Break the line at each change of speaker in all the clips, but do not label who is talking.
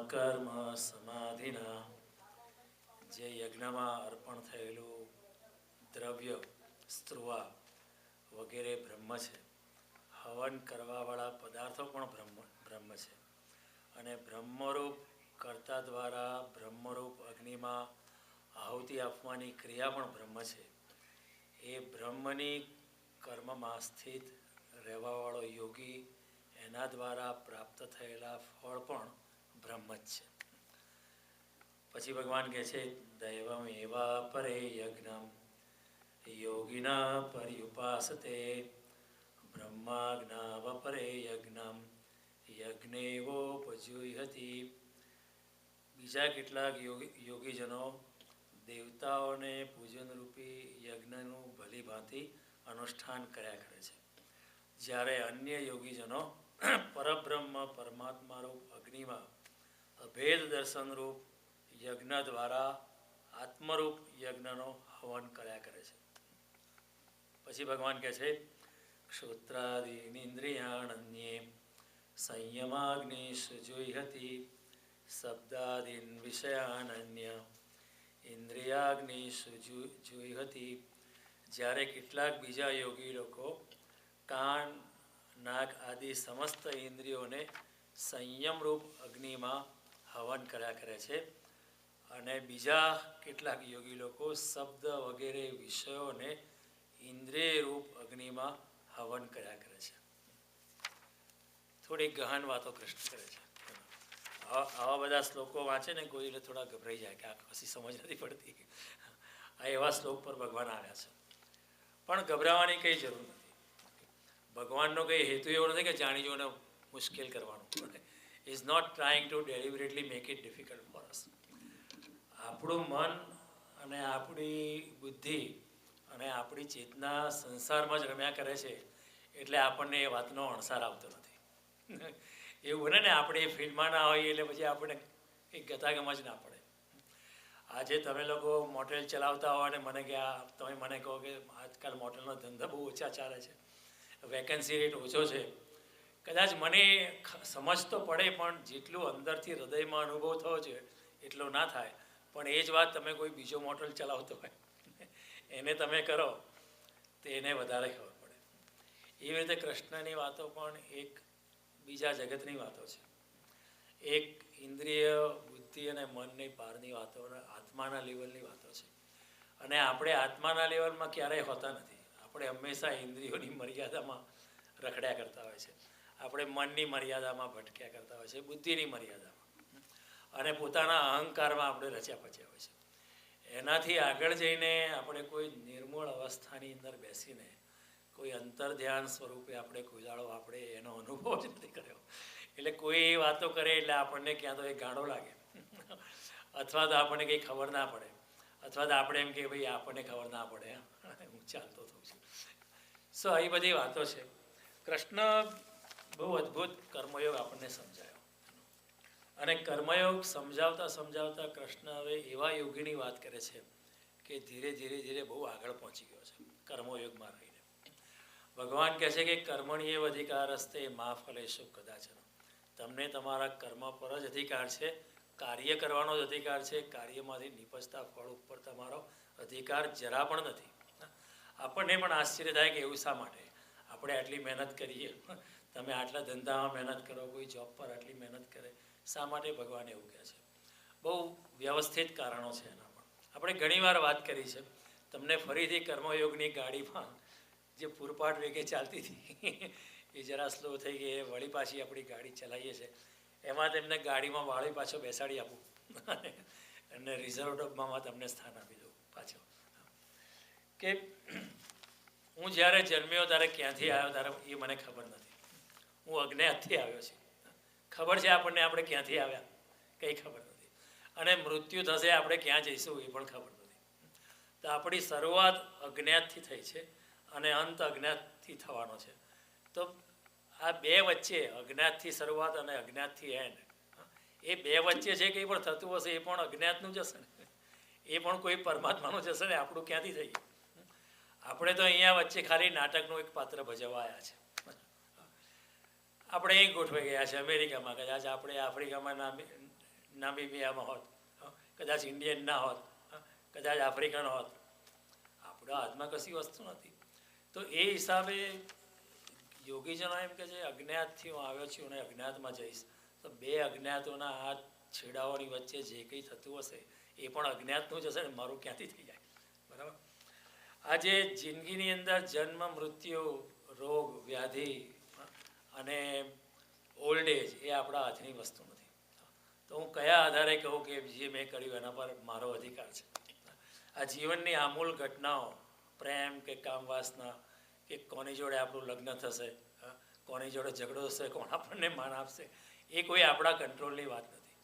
કર્મ સમાધિના જે યજ્ઞમાં અર્પણ થયેલું દ્રવ્ય સ્ત્રુવા વગેરે બ્રહ્મ છે. હવન કરવાવાળા પદાર્થો પણ બ્રહ્મ છે. અને બ્રહ્મરૂપ કર્તા દ્વારા બ્રહ્મરૂપ અગ્નિમાં આહુતિ આપવાની ક્રિયા પણ બ્રહ્મ છે. એ બ્રહ્મની કર્મમાં સ્થિત રહેવાવાળો યોગી એના દ્વારા પ્રાપ્ત થયેલા ફળ પણ બ્રહ્મ જ છે. પછી ભગવાન કહે છે દૈવમ એવા પરે યજ્ઞમ યોગિના પર્યુપાસતે બ્રહ્માજ્ઞાવ પરે યજ્ઞમ યજ્ઞેવોપજુહ્યતિ. બીજા કેટલાક યોગીજનો દેવતાઓને પૂજનરૂપી યજ્ઞનું ભલીભાંતિ અનુષ્ઠાન કર્યા કરે છે. જ્યારે અન્ય યોગીજનો પરબ્રહ્મ પરમાત્મારૂપ અગ્નિમાં અભેદ દર્શનરૂપ યજ્ઞ દ્વારા આત્મરૂપ યજ્ઞનો હવન કર્યા કરે છે. પછી ભગવાન કહે છે ક્ષોત્રાદીનિન્દ્રિયાણન્યે સંયમાગ્નિષુ જુહ્યતિ શબ્દાદીન વિષયાનન્ય ઇન્દ્રિયાગ્નિષુ જુહ્યતિ. જ્યારે કેટલાક બીજા યોગી લોકો કાન નાક આદિ સમસ્ત ઇન્દ્રિયોને સંયમરૂપ અગ્નિમાં હવન કર્યા કરે છે. અને બીજા કેટલાક યોગી લોકો શબ્દ વગેરે વિષયોને ઇન્દ્રિયરૂપ અગ્નિમાં હવન કર્યા કરે છે. થોડી ગહન વાતો કૃષ્ણ કરે છે. આવા બધા શ્લોકો વાંચે ને કોઈ એટલે થોડા ગભરાઈ જાય કે આ કશી સમજ નથી પડતી. આ એવા શ્લોક પર ભગવાન આવ્યા છે. પણ ગભરાવાની કંઈ જરૂર નથી. ભગવાનનો કંઈ હેતુ એવો નથી કે જાણી જોઈને મુશ્કેલ કરવાનું. Is not trying to deliberately make it difficult for us. આપણું મન અને આપણી બુદ્ધિ અને આપણી ચેતના સંસારમાં જ રમ્યા કરે છે એટલે આપણને એ વાતનો અણસાર આવતો નથી. એવું બને ને આપણે એ ફિલ્ડમાં ના હોઈએ એટલે પછી આપણે એક ગતાગમ જ ના પડે. આજે તમે લોકો મોટેલ ચલાવતા હો અને મને કે તમે મને કહો કે આજકાલ મોટેલનો ધંધો બહુ ઓછા ચાલે છે, વેકેન્સી રેટ ઓછો છે. કદાચ મને સમજ તો પડે પણ જેટલું અંદરથી હૃદયમાં અનુભવ થયો છે એટલો ના થાય. પણ એ જ વાત તમે કોઈ બીજો મોટેલ ચલાવતો હોય એને તમે કરો તો એને વધારે ખબર પડે. એવી રીતે કૃષ્ણની વાતો પણ એક બીજા જગતની વાતો છે. એક ઇન્દ્રિય બુદ્ધિ અને મનની પારની વાતો, આત્માના લેવલની વાતો છે. અને આપણે આત્માના લેવલમાં ક્યારેય હોતા નથી. આપણે હંમેશા ઇન્દ્રિયોની મર્યાદામાં રખડ્યા કરતા હોય છે. આપણે મનની મર્યાદામાં ભટક્યા કરતા હોય છે, બુદ્ધિની મર્યાદામાં, અને પોતાના અહંકારમાં આપણે રચ્યા પચ્યા હોય છે. એનાથી આગળ જઈને આપણે કોઈ નિર્મૂળ અવસ્થાની અંદર બેસીને કોઈ અંતર ધ્યાન સ્વરૂપે આપણે કોઈ દાડો આપણે એનો અનુભવ જ નથી કર્યો. એટલે કોઈ વાતો કરે એટલે આપણને ક્યાં તો એ ગાળો લાગે, અથવા તો આપણને કંઈ ખબર ના પડે, અથવા તો આપણે એમ કે ભાઈ આપણને ખબર ના પડે, હું ચાલતો થઉં છું. સો એ બધી વાતો છે. કૃષ્ણ બહુ અદ્ભુત કર્મયોગ આપણને સમજાયો. અને કર્મયોગ સમજાવતા સમજાવતા કૃષ્ણ હવે એવા યોગીની વાત કરે છે કે ધીરે ધીરે ધીરે બહુ આગળ પહોંચી ગયો છે કર્મયોગમાં રહીને. ભગવાન કહે છે કે કર્મણીએવ અધિકારસ્તે મા ફલેષુ કદાચન. તમને તમારા કર્મ પર જ અધિકાર છે, કાર્ય કરવાનો જ અધિકાર છે. કાર્યમાંથી નિપજતા ફળ ઉપર તમારો અધિકાર જરા પણ નથી. આપણને પણ આશ્ચર્ય થાય કે એવું શા માટે આપણે આટલી મહેનત કરીએ, તમે આટલા ધંધામાં મહેનત કરો, કોઈ જોબ પર આટલી મહેનત કરે, શા માટે ભગવાન એવું કહે છે? બહુ વ્યવસ્થિત કારણો છે એના પણ. આપણે ઘણીવાર વાત કરી છે. તમને ફરીથી કર્મયોગની ગાડીમાં જે પૂરપાટ વેગે ચાલતી હતી એ જરા સ્લો થઈ ગઈ, વળી પાછી આપણી ગાડી ચલાવીએ છીએ. એમાં તેમને ગાડીમાં વાળી પાછો બેસાડી આપું અને રિઝર્વ ડબ્બામાં તમને સ્થાન આપી દઉં પાછો. કે હું જ્યારે જન્મ્યો ત્યારે ક્યાંથી આવ્યો ત્યારે એ મને ખબર નથી. હું અજ્ઞાતથી આવ્યો છું. ખબર છે આપણને આપણે ક્યાંથી આવ્યા, કંઈ ખબર નથી. અને મૃત્યુ થશે, આપણે ક્યાં જઈશું એ પણ ખબર નથી. તો આપણી શરૂઆત અજ્ઞાતથી થઈ છે અને અંત અજ્ઞાતથી થવાનો છે. તો આ બે વચ્ચે અજ્ઞાતથી શરૂઆત અને અજ્ઞાતથી એન્ડ, એ બે વચ્ચે જે કંઈ પણ થતું હશે એ પણ અજ્ઞાતનું જ હશે ને, એ પણ કોઈ પરમાત્માનું જ હશે ને. આપણું ક્યાંથી થઈ ગયું? આપણે તો અહીંયા વચ્ચે ખાલી નાટકનું એક પાત્ર ભજવવા આવ્યા છે. આપણે અહીં ગોઠવાઈ ગયા છે અમેરિકામાં, કદાચ આપણે આફ્રિકામાં નામીબિયામાં હોત, કદાચ ઇન્ડિયન ના હોત, કદાચ આફ્રિકન હોત. આપણા હાથમાં કશી વસ્તુ નથી. તો એ હિસાબે યોગીજનો એમ કે છે અજ્ઞાતથી હું આવ્યો છું અને અજ્ઞાતમાં જઈશ. તો બે અજ્ઞાતોના હાથ છેડાઓની વચ્ચે જે કંઈ થતું હશે એ પણ અજ્ઞાતનું જ હશે ને, મારું ક્યાંથી થઈ જાય. બરાબર. આજે જિંદગીની અંદર જન્મ, મૃત્યુ, રોગ, વ્યાધિ અને ઓલ્ડ એજ એ આપણા હાથની વસ્તુ નથી. તો હું કયા આધારે કહું કે જે મેં કર્યું એના પર મારો અધિકાર છે? આ જીવનની આમૂલ ઘટનાઓ, પ્રેમ કે કામ વાસના, કે કોની જોડે આપણું લગ્ન થશે, કોની જોડે ઝઘડો થશે, કોણ આપણને માન આપશે, એ કોઈ આપણા કંટ્રોલની વાત નથી.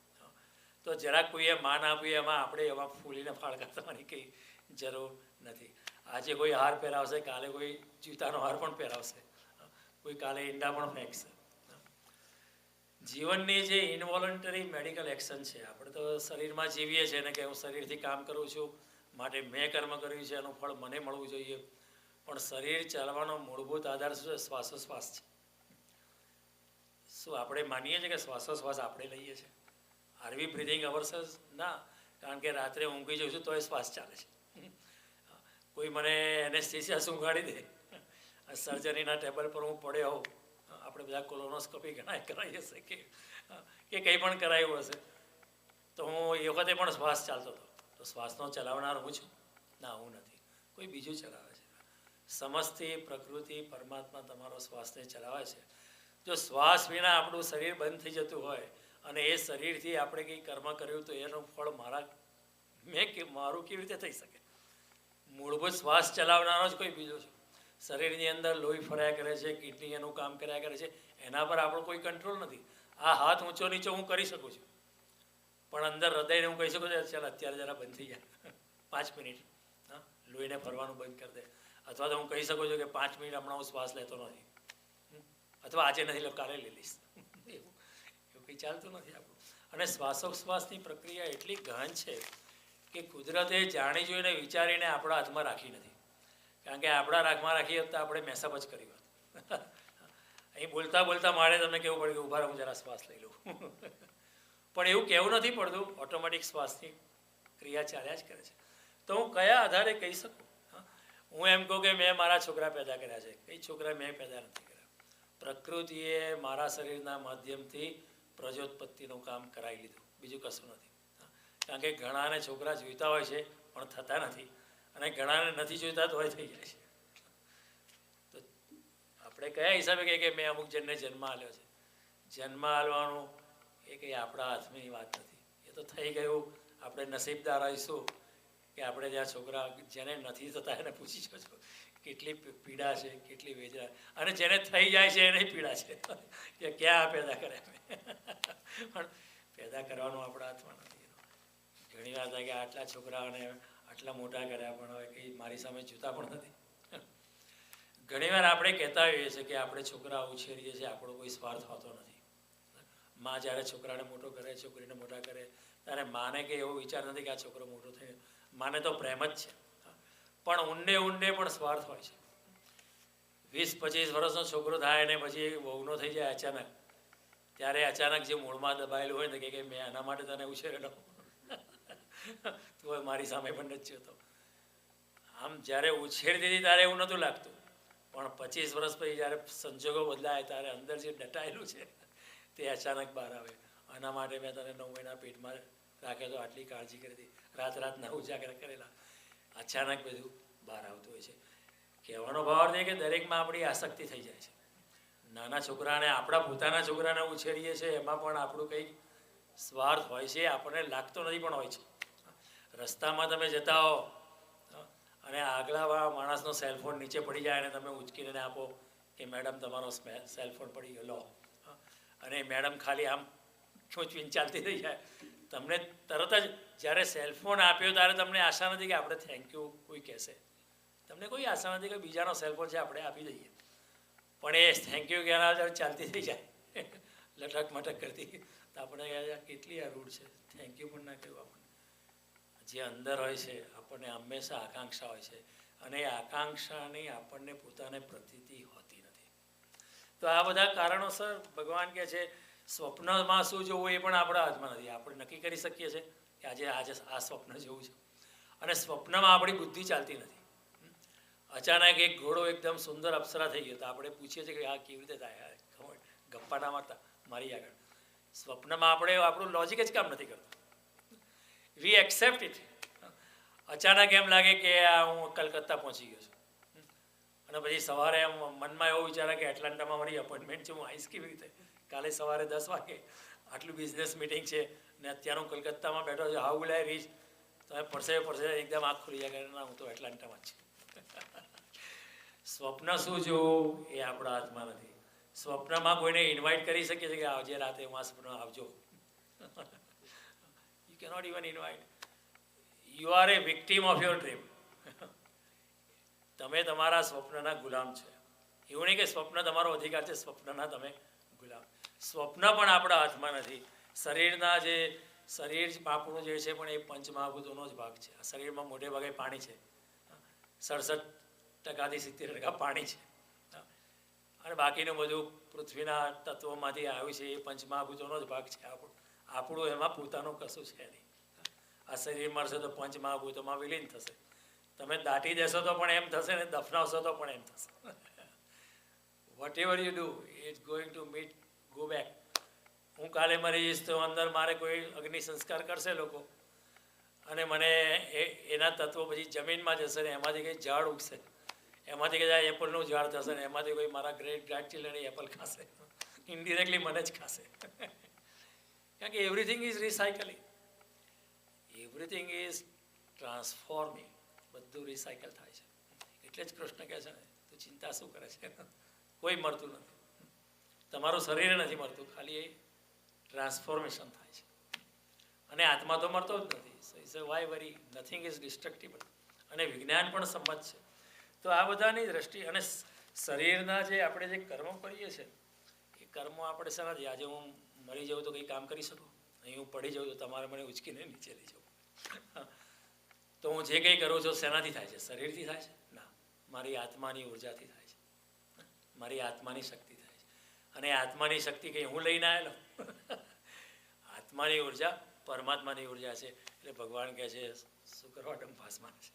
તો જરાક કોઈએ માન આપ્યું એમાં આપણે એમાં ફૂલીને ફાળકા થવાની કંઈ જરૂર નથી. આજે કોઈ હાર પહેરાવશે, કાલે કોઈ જૂતાનો હાર પણ પહેરાવશે, કોઈ કાલે ઈંડા પણ ફેંકશે. જીવનની જે ઇનવોલન્ટરી મેડિકલ એક્શન છે, આપણે તો શરીરમાં જીવીએ છીએ ને કે હું શરીરથી કામ કરું છું માટે મેં કર્મ કર્યું છે એનું ફળ મને મળવું જોઈએ. પણ શરીર ચાલવાનો મૂળભૂત આધાર શું છે? શ્વાસોશ્વાસ છે. શું આપણે માનીએ છીએ કે શ્વાસોશ્વાસ આપણે લઈએ છીએ? આર વી બ્રીથિંગ અવરસેલ્સ? ના, કારણ કે રાત્રે ઊંઘી જઉં છું તો એ શ્વાસ ચાલે છે. કોઈ મને એનેસ્થેસિયા ઊંઘાડી દે, સર્જરીના ટેબલ પર હું પડ્યો હોઉં, આપણે બધા કોલોનોસ્કોપી ઘણા કરાવી હશે કે કંઈ પણ કરાવ્યું હશે, તો હું એ વખતે પણ શ્વાસ ચાલતો હતો. તો શ્વાસનો ચલાવનાર હું છું? ના, હું નથી, કોઈ બીજું ચલાવે છે. સમસ્તી પ્રકૃતિ પરમાત્મા તમારો શ્વાસને ચલાવે છે. જો શ્વાસ વિના આપણું શરીર બંધ થઈ જતું હોય અને એ શરીરથી આપણે કંઈ કર્મ કર્યું તો એનું ફળ મારું કેવી રીતે થઈ શકે? મૂળભૂત શ્વાસ ચલાવનારો જ કોઈ બીજો છે. શરીરની અંદર લોહી ફર્યા કરે છે, કિડની એનું કામ કર્યા કરે છે, એના પર આપણો કોઈ કંટ્રોલ નથી. આ હાથ ઊંચો નીચો હું કરી શકું છું, પણ અંદર હૃદયને હું કહી શકું છું ચાલ અત્યારે જરા બંધ થઈ જાય 5 મિનિટ, લોહીને ફરવાનું બંધ કરી દે. અથવા તો હું કહી શકું છું કે 5 મિનિટ હમણાં હું શ્વાસ લેતો નથી, અથવા આજે નથી કાલે લઈ લઈશ. એવું કંઈ ચાલતું નથી આપણું. અને શ્વાસોશ્વાસની પ્રક્રિયા એટલી ગહન છે કે કુદરતે જાણી જોઈને વિચારીને આપણા હાથમાં રાખી નથી. કારણ કે આપણા હાથમાં રાખી હોત તો આપણે મેસઅપ જ કરી હોત. અહીં બોલતા બોલતા મારે તમને કેવું પડે કે ઊભા રહું જરા શ્વાસ લઈ લઉં. પણ એવું કહેવું નથી પડતું, ઓટોમેટિક શ્વાસની ક્રિયા ચાલ્યા જ કરે છે. તો હું કયા આધારે કહી શકું? હું એમ કહું કે મેં મારા છોકરા પેદા કર્યા છે. કઈ છોકરા મેં પેદા નથી કર્યા. પ્રકૃતિએ મારા શરીરના માધ્યમથી પ્રજોત્પત્તિનું કામ કરાવી લીધું, બીજું કશું નથી. કારણ કે ઘણાને છોકરા જોઈતા હોય છે પણ થતા નથી, અને ઘણાને નથી જોઈતા તો હોય થઈ જાય છે. તો આપણે કયા હિસાબે કહીએ કે મેં અમુક જણને જન્મ આપ્યો છે? જન્મ આપવાનું એ કંઈ આપણા હાથની વાત નથી. એ તો થઈ ગયું. આપણે નસીબદાર રહીશું કે આપણે ત્યાં છોકરા જેને નથી થતા એને પૂછી જજો કેટલી પીડા છે, કેટલી વેદના. અને જેને થઈ જાય છે એને પીડા છે કે ક્યાં પેદા કર્યા. પણ પેદા કરવાનું આપણા હાથમાં નથી. ઘણી વાર થાય કે આટલા છોકરાઓને આટલા મોટા કર્યા પણ હવે કંઈ મારી સામે જોતા પણ નથી. ઘણીવાર આપણે કહેતા હોઈએ છીએ કે આપણે છોકરા ઉછેરીએ છીએ, આપણો કોઈ સ્વાર્થ હોતો નથી. માં જ્યારે છોકરાને મોટો કરે, છોકરીને મોટા કરે, ત્યારે માને કે એવો વિચાર નથી કે આ છોકરો મોટો થયો. માને તો પ્રેમ જ છે, પણ ઊંડે ઊંડે પણ સ્વાર્થ હોય છે. 20-25 વર્ષનો છોકરો થાય અને પછી વહુનો થઈ જાય અચાનક, ત્યારે અચાનક જે મૂળમાં દબાયેલું હોય ને કે મેં આના માટે તને ઉછેરેલો, તું મારી સામે પણ નથી જોતો. આમ જ્યારે ઉછેર દીધી ત્યારે એવું નહોતું લાગતું, પણ 25 વર્ષ પછી જ્યારે સંજોગો બદલાય ત્યારે અંદર જે દટાયેલું છે તે અચાનક બહાર આવે. આના માટે મેં તને 9 મહિના પેટમાં રાખે તો આટલી કાળજી કરી હતી, રાત ના ઉજાગર કરેલા, અચાનક બધું બહાર આવતું હોય છે. કહેવાનો ભાવ એ કે દરેકમાં આપણી આસક્તિ થઈ જાય છે. નાના છોકરાને આપણા પોતાના છોકરાને ઉછેરીએ છીએ એમાં પણ આપણું કંઈક સ્વાર્થ હોય છે, આપણને લાગતો નથી પણ હોય છે. રસ્તામાં તમે જતા હો અને આગલા માણસનો સેલફોન નીચે પડી જાય અને તમે ઉચકીને આપો કે મેડમ તમારો સેલફોન પડી ગયો લો, અને મેડમ ખાલી આમ ચોંચવીને ચાલતી થઈ જાય. તમને તરત જ જ્યારે સેલફોન આપ્યો ત્યારે તમને આશા નથી કે આપણે થેન્ક યુ કોઈ કહેશે. તમને કોઈ આશા નથી કે બીજાનો સેલફોન છે આપણે આપી દઈએ, પણ એ થેન્ક યુ કહેનાર જ્યારે ચાલતી થઈ જાય લટક મટક કરતી, તો આપણે કેટલી આ રૂડ છે, થેન્ક યુ પણ ના કહ્યું. આપણને જે અંદર હોય છે આપણને હંમેશા આકાંક્ષા હોય છે, અને એ આકાંક્ષાની આપણને પોતાને પ્રતીતિ હોતી નથી. તો આ બધા કારણોસર ભગવાન કહે છે સ્વપ્નમાં શું જોવું એ પણ આપણા હાથમાં નથી. આપણે નક્કી કરી શકીએ છીએ કે આજે આ સ્વપ્ન જેવું છે, અને સ્વપ્નમાં આપણી બુદ્ધિ ચાલતી નથી. અચાનક એક ઘોડો એકદમ સુંદર અપ્સરા થઈ ગયો તો આપણે પૂછીએ છીએ કે આ કેવી રીતે થાય? ગપ્પા ના મારતા મારી આગળ. સ્વપ્નમાં આપણું લોજિક જ કામ નથી કરતું. વી એક્સેપ્ટ ઇટ. અચાનક એમ લાગે કે હું કલકત્તા પહોંચી ગયો છું, અને પછી સવારે એમ મનમાં એવો વિચારે કે એટલાન્ટામાં મારી અપોઇન્ટમેન્ટ છે, હું આવીશ કેવી રીતે? કાલે સવારે 10 વાગે આટલું બિઝનેસ મિટિંગ છે ને અત્યારે હું કલકત્તામાં બેઠો છું. How will I reach? તમે પડશે એકદમ આંખ ખુલી જાય કે ના, હું તો એટલાન્ટામાં જ છું. સ્વપ્ન શું જોવું એ આપણા હાથમાં નથી. સ્વપ્નમાં કોઈને ઇન્વાઇટ કરી શકીએ છીએ કે આજે રાતે હું આ સ્વપ્ન આવજો. You cannot even invite. You are A victim of your dream. તમે તમારા સ્વપ્નના ગુલામ છો. એવું નહીં કે સ્વપ્ન તમારો અધિકાર છે, સ્વપ્નના તમે ગુલામ. સ્વપ્ન પણ આપણા હાથમાં નથી. શરીર આપણું જે છે પણ એ પંચમહાભૂતોનો જ ભાગ છે. આ શરીરમાં મોટે ભાગે પાણી છે. 67% થી 70% પાણી છે, અને બાકીનું બધું પૃથ્વીના તત્વોમાંથી આવ્યું છે. એ પંચમહાભૂતોનો જ ભાગ છે. આપણું એમાં પોતાનું કશું છે નહીં. આ શરીર મળશે તો પંચમહાભૂતોમાં વિલીન થશે. તમે દાટી દેશો તો પણ એમ થશે, ને દફનાવશો તો પણ એમ થશે. Whatever you do it's going to go back. હું કાલે મરી જઈશ તો અંદર મારે કોઈ અગ્નિ સંસ્કાર કરશે લોકો, અને મને એના તત્વો પછી જમીનમાં જશે ને એમાંથી કંઈ ઝાડ ઉગશે, એમાંથી કંઈ એપલનું ઝાડ થશે ને એમાંથી કોઈ મારા ગ્રેટ ચિલ્ડ્રન એપલ ખાશે. ઇનડિરેક્ટલી મને જ ખાશે. કારણ કે everything is recycling, everything is transforming. બધું રિસાયકલ થાય છે. એટલે જ કૃષ્ણ કહે છે ને, તું ચિંતા શું કરે છે? કોઈ મરતું નથી. તમારું શરીર નથી મરતું, ખાલી એ ટ્રાન્સફોર્મેશન થાય છે. અને આત્મા તો મરતો જ નથી. So why worry? Nothing is destructible. અને વિજ્ઞાન પણ સંમત છે. તો આ બધાની દ્રષ્ટિ અને શરીરના જે આપણે જે કર્મો કરીએ છીએ એ કર્મો આપણે શેનાથી? આજે હું મરી જાઉં તો કંઈ કામ કરી શકું? અહીં હું પડી જાઉં તો તમારે મને ઉચકીને નીચે લઈ જવું. તો હું જે કંઈ કરું છું શેનાથી થાય છે? શરીરથી થાય છે? ના, મારી આત્માની ઉર્જાથી થાય છે. મારી આત્માની શક્તિ થાય છે. અને આત્માની શક્તિ કંઈ હું લઈને આવેલો? આત્માની ઉર્જા પરમાત્માની ઉર્જા છે. એટલે ભગવાન કહે છે શું કરવા ડંફાસમાં છે?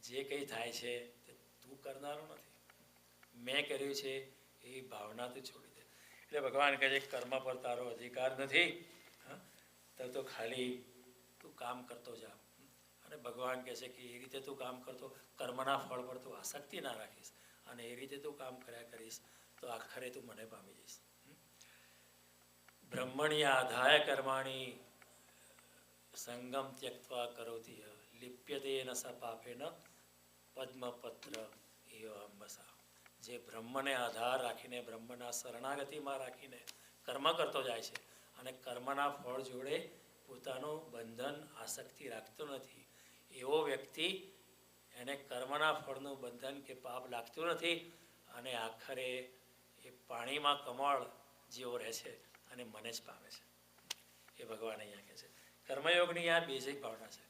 જે કંઈ થાય છે તે તું કરનારો નથી, મેં કર્યું છે એ ભાવના તું છોડી દે. એટલે ભગવાન કહે છે કર્મ પર તારો અધિકાર નથી, તો ખાલી તું કામ કરતો જા. અને ભગવાન કહે છે કે એ રીતે તું કામ કરતો, કર્મના ફળ પર તું આસક્તિ ના રાખીશ, અને એ રીતે તું કામ કર્યા કરીશ તો આખરે તું મને પામી જઈશ. બ્રહ્મણી આધાય કર્માણી સંગમ ત્યક્ત્વા કરોતિ લિપ્યતે ન સ પાપેન પદ્મપત્ર એવ અંબસા. જે બ્રહ્મને આધાર રાખીને, બ્રહ્મના શરણાગતિમાં રાખીને કર્મ કરતો જાય છે અને કર્મના ફળ જોડે પોતાનું બંધન આસક્તિ રાખતો નથી, એવો વ્યક્તિ એને કર્મના ફળનું બંધન કે પાપ લાગતું નથી, અને આખરે એ પાણીમાં કમળ જેવો રહે છે અને મને જ પામે છે. એ ભગવાન અહીંયા કહે છે. કર્મયોગની આ બેઝિક ભાવના છે.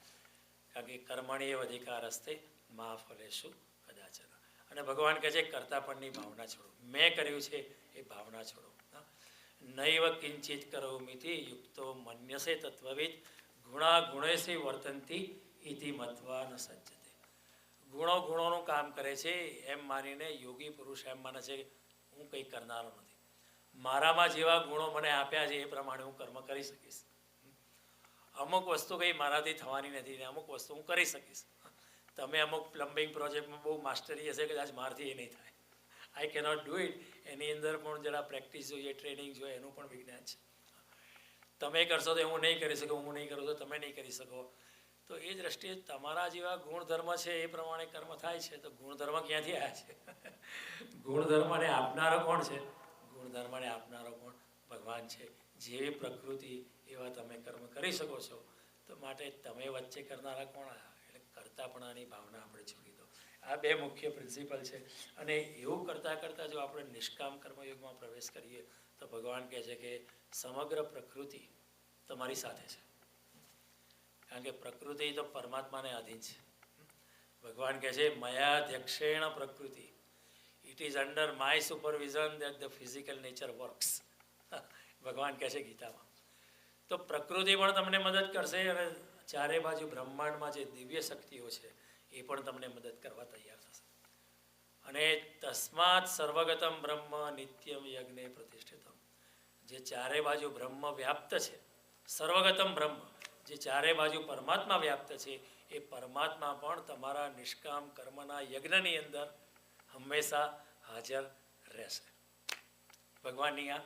કારણ કે કર્મણી એવ અધિકાર હસ્તે મા ફલેશુ કદાચન. અને ભગવાન કહે છે કર્તાપણની ભાવના છોડો, મેં કર્યું છે એ ભાવના છોડો. નૈવ કિંચિત કરોમિતિ યુક્તો મન્યસે તત્વવિદ ગુણા ગુણેશે વર્તંતી ઇતિ મત્વા ન સજ્જતે. ગુણોનું કામ કરે છે એમ માનીને યોગી પુરુષ એમ માને છે હું કંઈ કરનારો નથી. મારામાં જેવા ગુણો મને આપ્યા છે એ પ્રમાણે હું કર્મ કરી શકીશ. અમુક વસ્તુ કંઈ મારાથી થવાની નથી ને અમુક વસ્તુ હું કરી શકીશ. તમે અમુક પ્લમ્બિંગ પ્રોજેક્ટમાં બહુ માસ્ટરી હશે, કદાચ મારથી એ નહીં થાય. આઈ કેનોટ ડુ ઇટ. એની અંદર પણ જરા પ્રેક્ટિસ જોઈએ, ટ્રેનિંગ જોઈએ, એનું પણ વિજ્ઞાન છે. તમે કરશો તો હું નહીં કરી શકું, હું નહીં કરું તો તમે નહીં કરી શકો. તો એ દ્રષ્ટિએ તમારા જેવા ગુણધર્મ છે એ પ્રમાણે કર્મ થાય છે. તો ગુણધર્મ ક્યાંથી આવ્યા છે? ગુણધર્મને આપનારો કોણ છે? ગુણધર્મને આપનારો કોણ? ભગવાન છે. જેવી પ્રકૃતિ એવા તમે કર્મ કરી શકો છો. તો માટે તમે વચ્ચે કરનારા કોણ આવ્યા? એટલે કરતાપણાની ભાવના આપણે છોડી દો. આ બે મુખ્ય પ્રિન્સિપલ છે. અને એવું કરતાં કરતાં જો આપણે નિષ્કામ કર્મયોગમાં પ્રવેશ કરીએ તો ભગવાન કહે છે કે સમગ્ર પ્રકૃતિ તમારી સાથે છે. કારણ કે પ્રકૃતિ તો પરમાત્માને આધીન છે. ભગવાન કહે છે મયાધ્યક્ષેણ પ્રકૃતિ, it is under my supervision that the physical nature works. ભગવાન કહે છે ગીતામાં. તો પ્રકૃતિ પણ તમને મદદ કરશે અને ચારે બાજુ બ્રહ્માંડમાં જે દિવ્ય શક્તિઓ છે એ પણ તમને મદદ કરવા તૈયાર થશે. અને તસ્માત સર્વગતમ બ્રહ્મ નિત્યમ યજ્ઞે પ્રતિષ્ઠિતમ, જે ચારે બાજુ બ્રહ્મ વ્યાપ્ત છે, સર્વગતમ બ્રહ્મ, જે ચારે બાજુ પરમાત્મા વ્યાપ્ત છે, એ પરમાત્મા પણ તમારા નિષ્કામ કર્મના યજ્ઞની અંદર હંમેશા હાજર રહેશે. ભગવાનની આ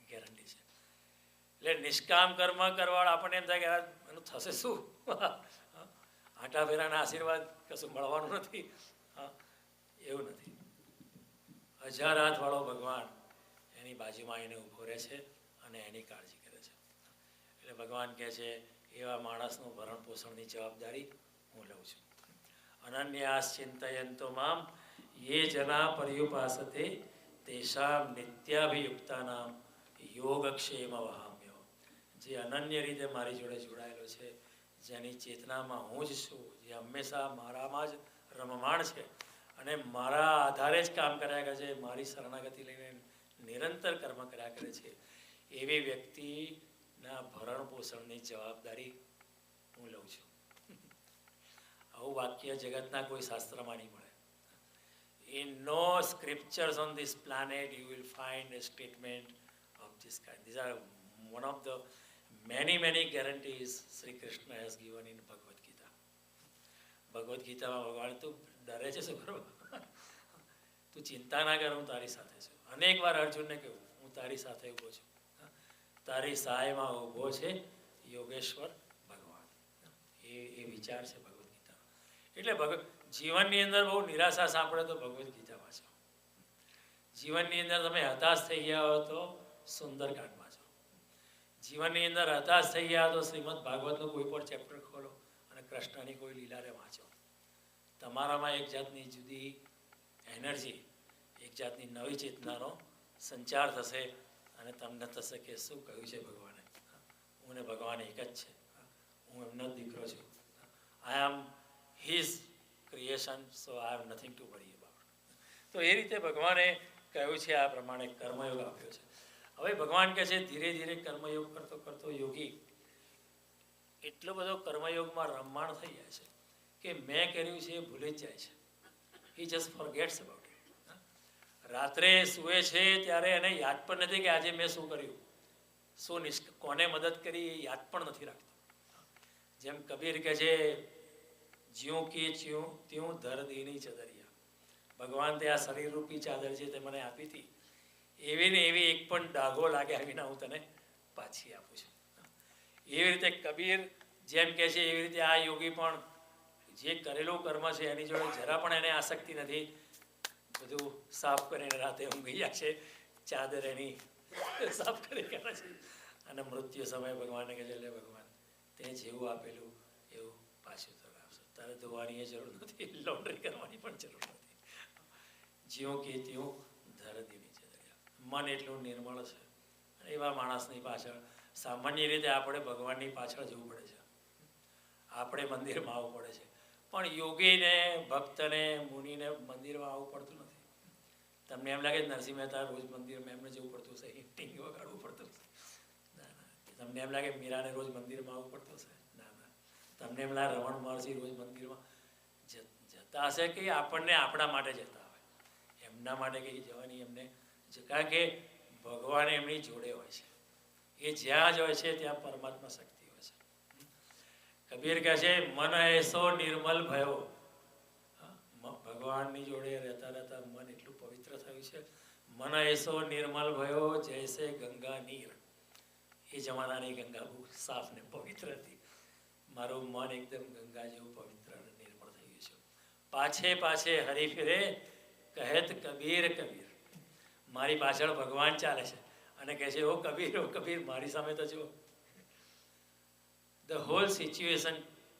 ગેરંટી છે. એટલે નિષ્કામ કર્મ કરવાવાળા આપણને એમ થાય કે એનું થશે શું, આટા ફેરાના આશીર્વાદ કશું મળવાનું નથી. એવું નથી. 1000 હાથવાળો ભગવાન એની બાજુમાં એને ઊભો રહે છે અને એની કાળજી કરે છે. એટલે ભગવાન કહે છે એવા માણસનું ભરણ પોષણની જવાબદારી હું લઉં છું. અનન્યાસ ચિંતયંતો મામ યે જના પર્યુપાસતે તેષામ નિત્યાભિયુક્તાનામ યોગક્ષેમ વહામ્યો. જે અનન્ય રીતે મારી જોડે જોડાયેલો છે, જેની ચેતનામાં હું જ છું, જે હંમેશા મારામાં જ રમમાણ છે અને મારા આધારે જ કામ કર્યા કરે છે, મારી શરણાગતિ લઈને નિરંતર કર્મ કર્યા કરે છે, એવી વ્યક્તિના ભરણ પોષણની જવાબદારી હું લઉં છું. આવું વાક્ય જગતના કોઈ શાસ્ત્રમાં નહીં મળે. In no scriptures on this planet you will find a statement of this kind. These are one of the many guarantees Sri Krishna has given in Bhagavad Gita. Bhagavad ગીતામાં ભગવાન તું ડરે છે શું કરવા, તું ચિંતા ના કર, હું તારી સાથે છું. અનેક વાર અર્જુનને કહ્યું હું તારી સાથે ઊભો છું, તારી સહાયમાં ઊભો છે યોગેશ્વર ભગવાન. એ વિચાર છે ભગવદ્ ગીતાનો. એટલે જીવનની અંદર બહુ નિરાશા સાંભળે તો ભગવદ્ ગીતા વાંચો. જીવનની અંદર તમે હતાશ થઈ ગયા હો તો સુંદરકાંડ વાંચો. જીવનની અંદર હતાશ થઈ ગયા તો શ્રીમદ ભાગવતનું કોઈ પણ ચેપ્ટર ખોલો અને કૃષ્ણની કોઈ લીલાને વાંચો. તમારામાં એક જાતની જુદી એનર્જી, એક જાતની નવી ચેતનાનો સંચાર થશે અને તમને થશે કે શું કહ્યું છે ભગવાને. હું ને ભગવાન એક જ છે, હું એમનો દીકરો છું. I am his creation, so I have nothing to worry about. તો એ રીતે ભગવાને કહ્યું છે, આ પ્રમાણે કર્મયોગ આપ્યો છે. હવે ભગવાન કહે છે ધીરે ધીરે કર્મયોગ કરતો કરતો યોગી એટલો બધો કર્મયોગમાં રમમાણ થઈ જાય છે કે મેં કર્યું છે એ ભૂલી જ જાય છે. He just forgets about it. રાત્રે સૂએ છે ત્યારે એને યાદ પણ નથી કે આજે મેં શું કર્યું, કોને મદદ કરી, એ યાદ પણ નથી રાખતો. જેમ કબીર કહે છે જ્યું કી ત્યું ધર દીની ચદરિયા. ભગવાન તે આ શરીર રૂપી ચાદર છે તે મને આપી હતી, એવી ને એવી એક પણ ડાઘો લાગ્યા વિના હું તને પાછી આપું છું. એવી રીતે કબીર જેમ કહે છે એવી રીતે આ યોગી પણ જે કરેલું કર્મ છે એની જોડે જરા પણ એને આસક્તિ નથી. બધું સાફ કરીને રાતે ઊંઘી જાય છે, ચાદર એની સાફ કરી કરે છે અને મૃત્યુ સમયે ભગવાનને કહે છે એટલે ભગવાન તે જેવું આપેલું એવું પાછું તમે આપશો. તારે ધોવાની એ જરૂર નથી, લોન્ડ્રી કરવાની પણ જરૂર નથી. જ્યું કે ત્યું ધરતીની ચદરિયા. મન એટલું નિર્મળ છે. એવા માણસની પાછળ સામાન્ય રીતે આપણે ભગવાનની પાછળ જવું પડે છે, આપણે મંદિરમાં આવવું પડે છે. પણ યોગીને, ભક્તને, મુનિને મંદિરમાં આવવું પડતું નથી. તમને એમ લાગે નરસિંહ મહેતા રોજ મંદિરમાં એમને જવું પડતું હશે, હિંટિંગ વગાડવું પડતું હશે. ના ના. તમને એમ લાગે મીરાને રોજ મંદિરમાં આવવું પડતું હશે. ના ના. તમને એમ લાગે રમણ મહર્ષિ રોજ મંદિરમાં જતા હશે કે આપણને આપણા માટે જતા હોય, એમના માટે કંઈ જવાની એમને, કારણ કે ભગવાન એમની જોડે હોય છે. એ જ્યાં જ હોય છે ત્યાં પરમાત્મા શક્તિ હોય છે. કબીર કહે છે મન એસો નિર્મલ ભયો. ભગવાનની જોડે રહેતા રહેતા મન એટલું પવિત્ર થયું છે. મન એસો નિર્મલ ભયો જૈસે ગંગા નીર. એ જમાનાની ગંગા બહુ સાફ ને પવિત્ર હતી. મારું મન એકદમ ગંગા જેવું પવિત્ર અને નિર્મળ થઈ ગયું છે. પાછે પાછે હરી ફિરે કહેત કબીર કબીર. મારી પાછળ ભગવાન ચાલે છે અને કહે છે ઓ કબીર મારી સામે તો જુઓ. The whole situation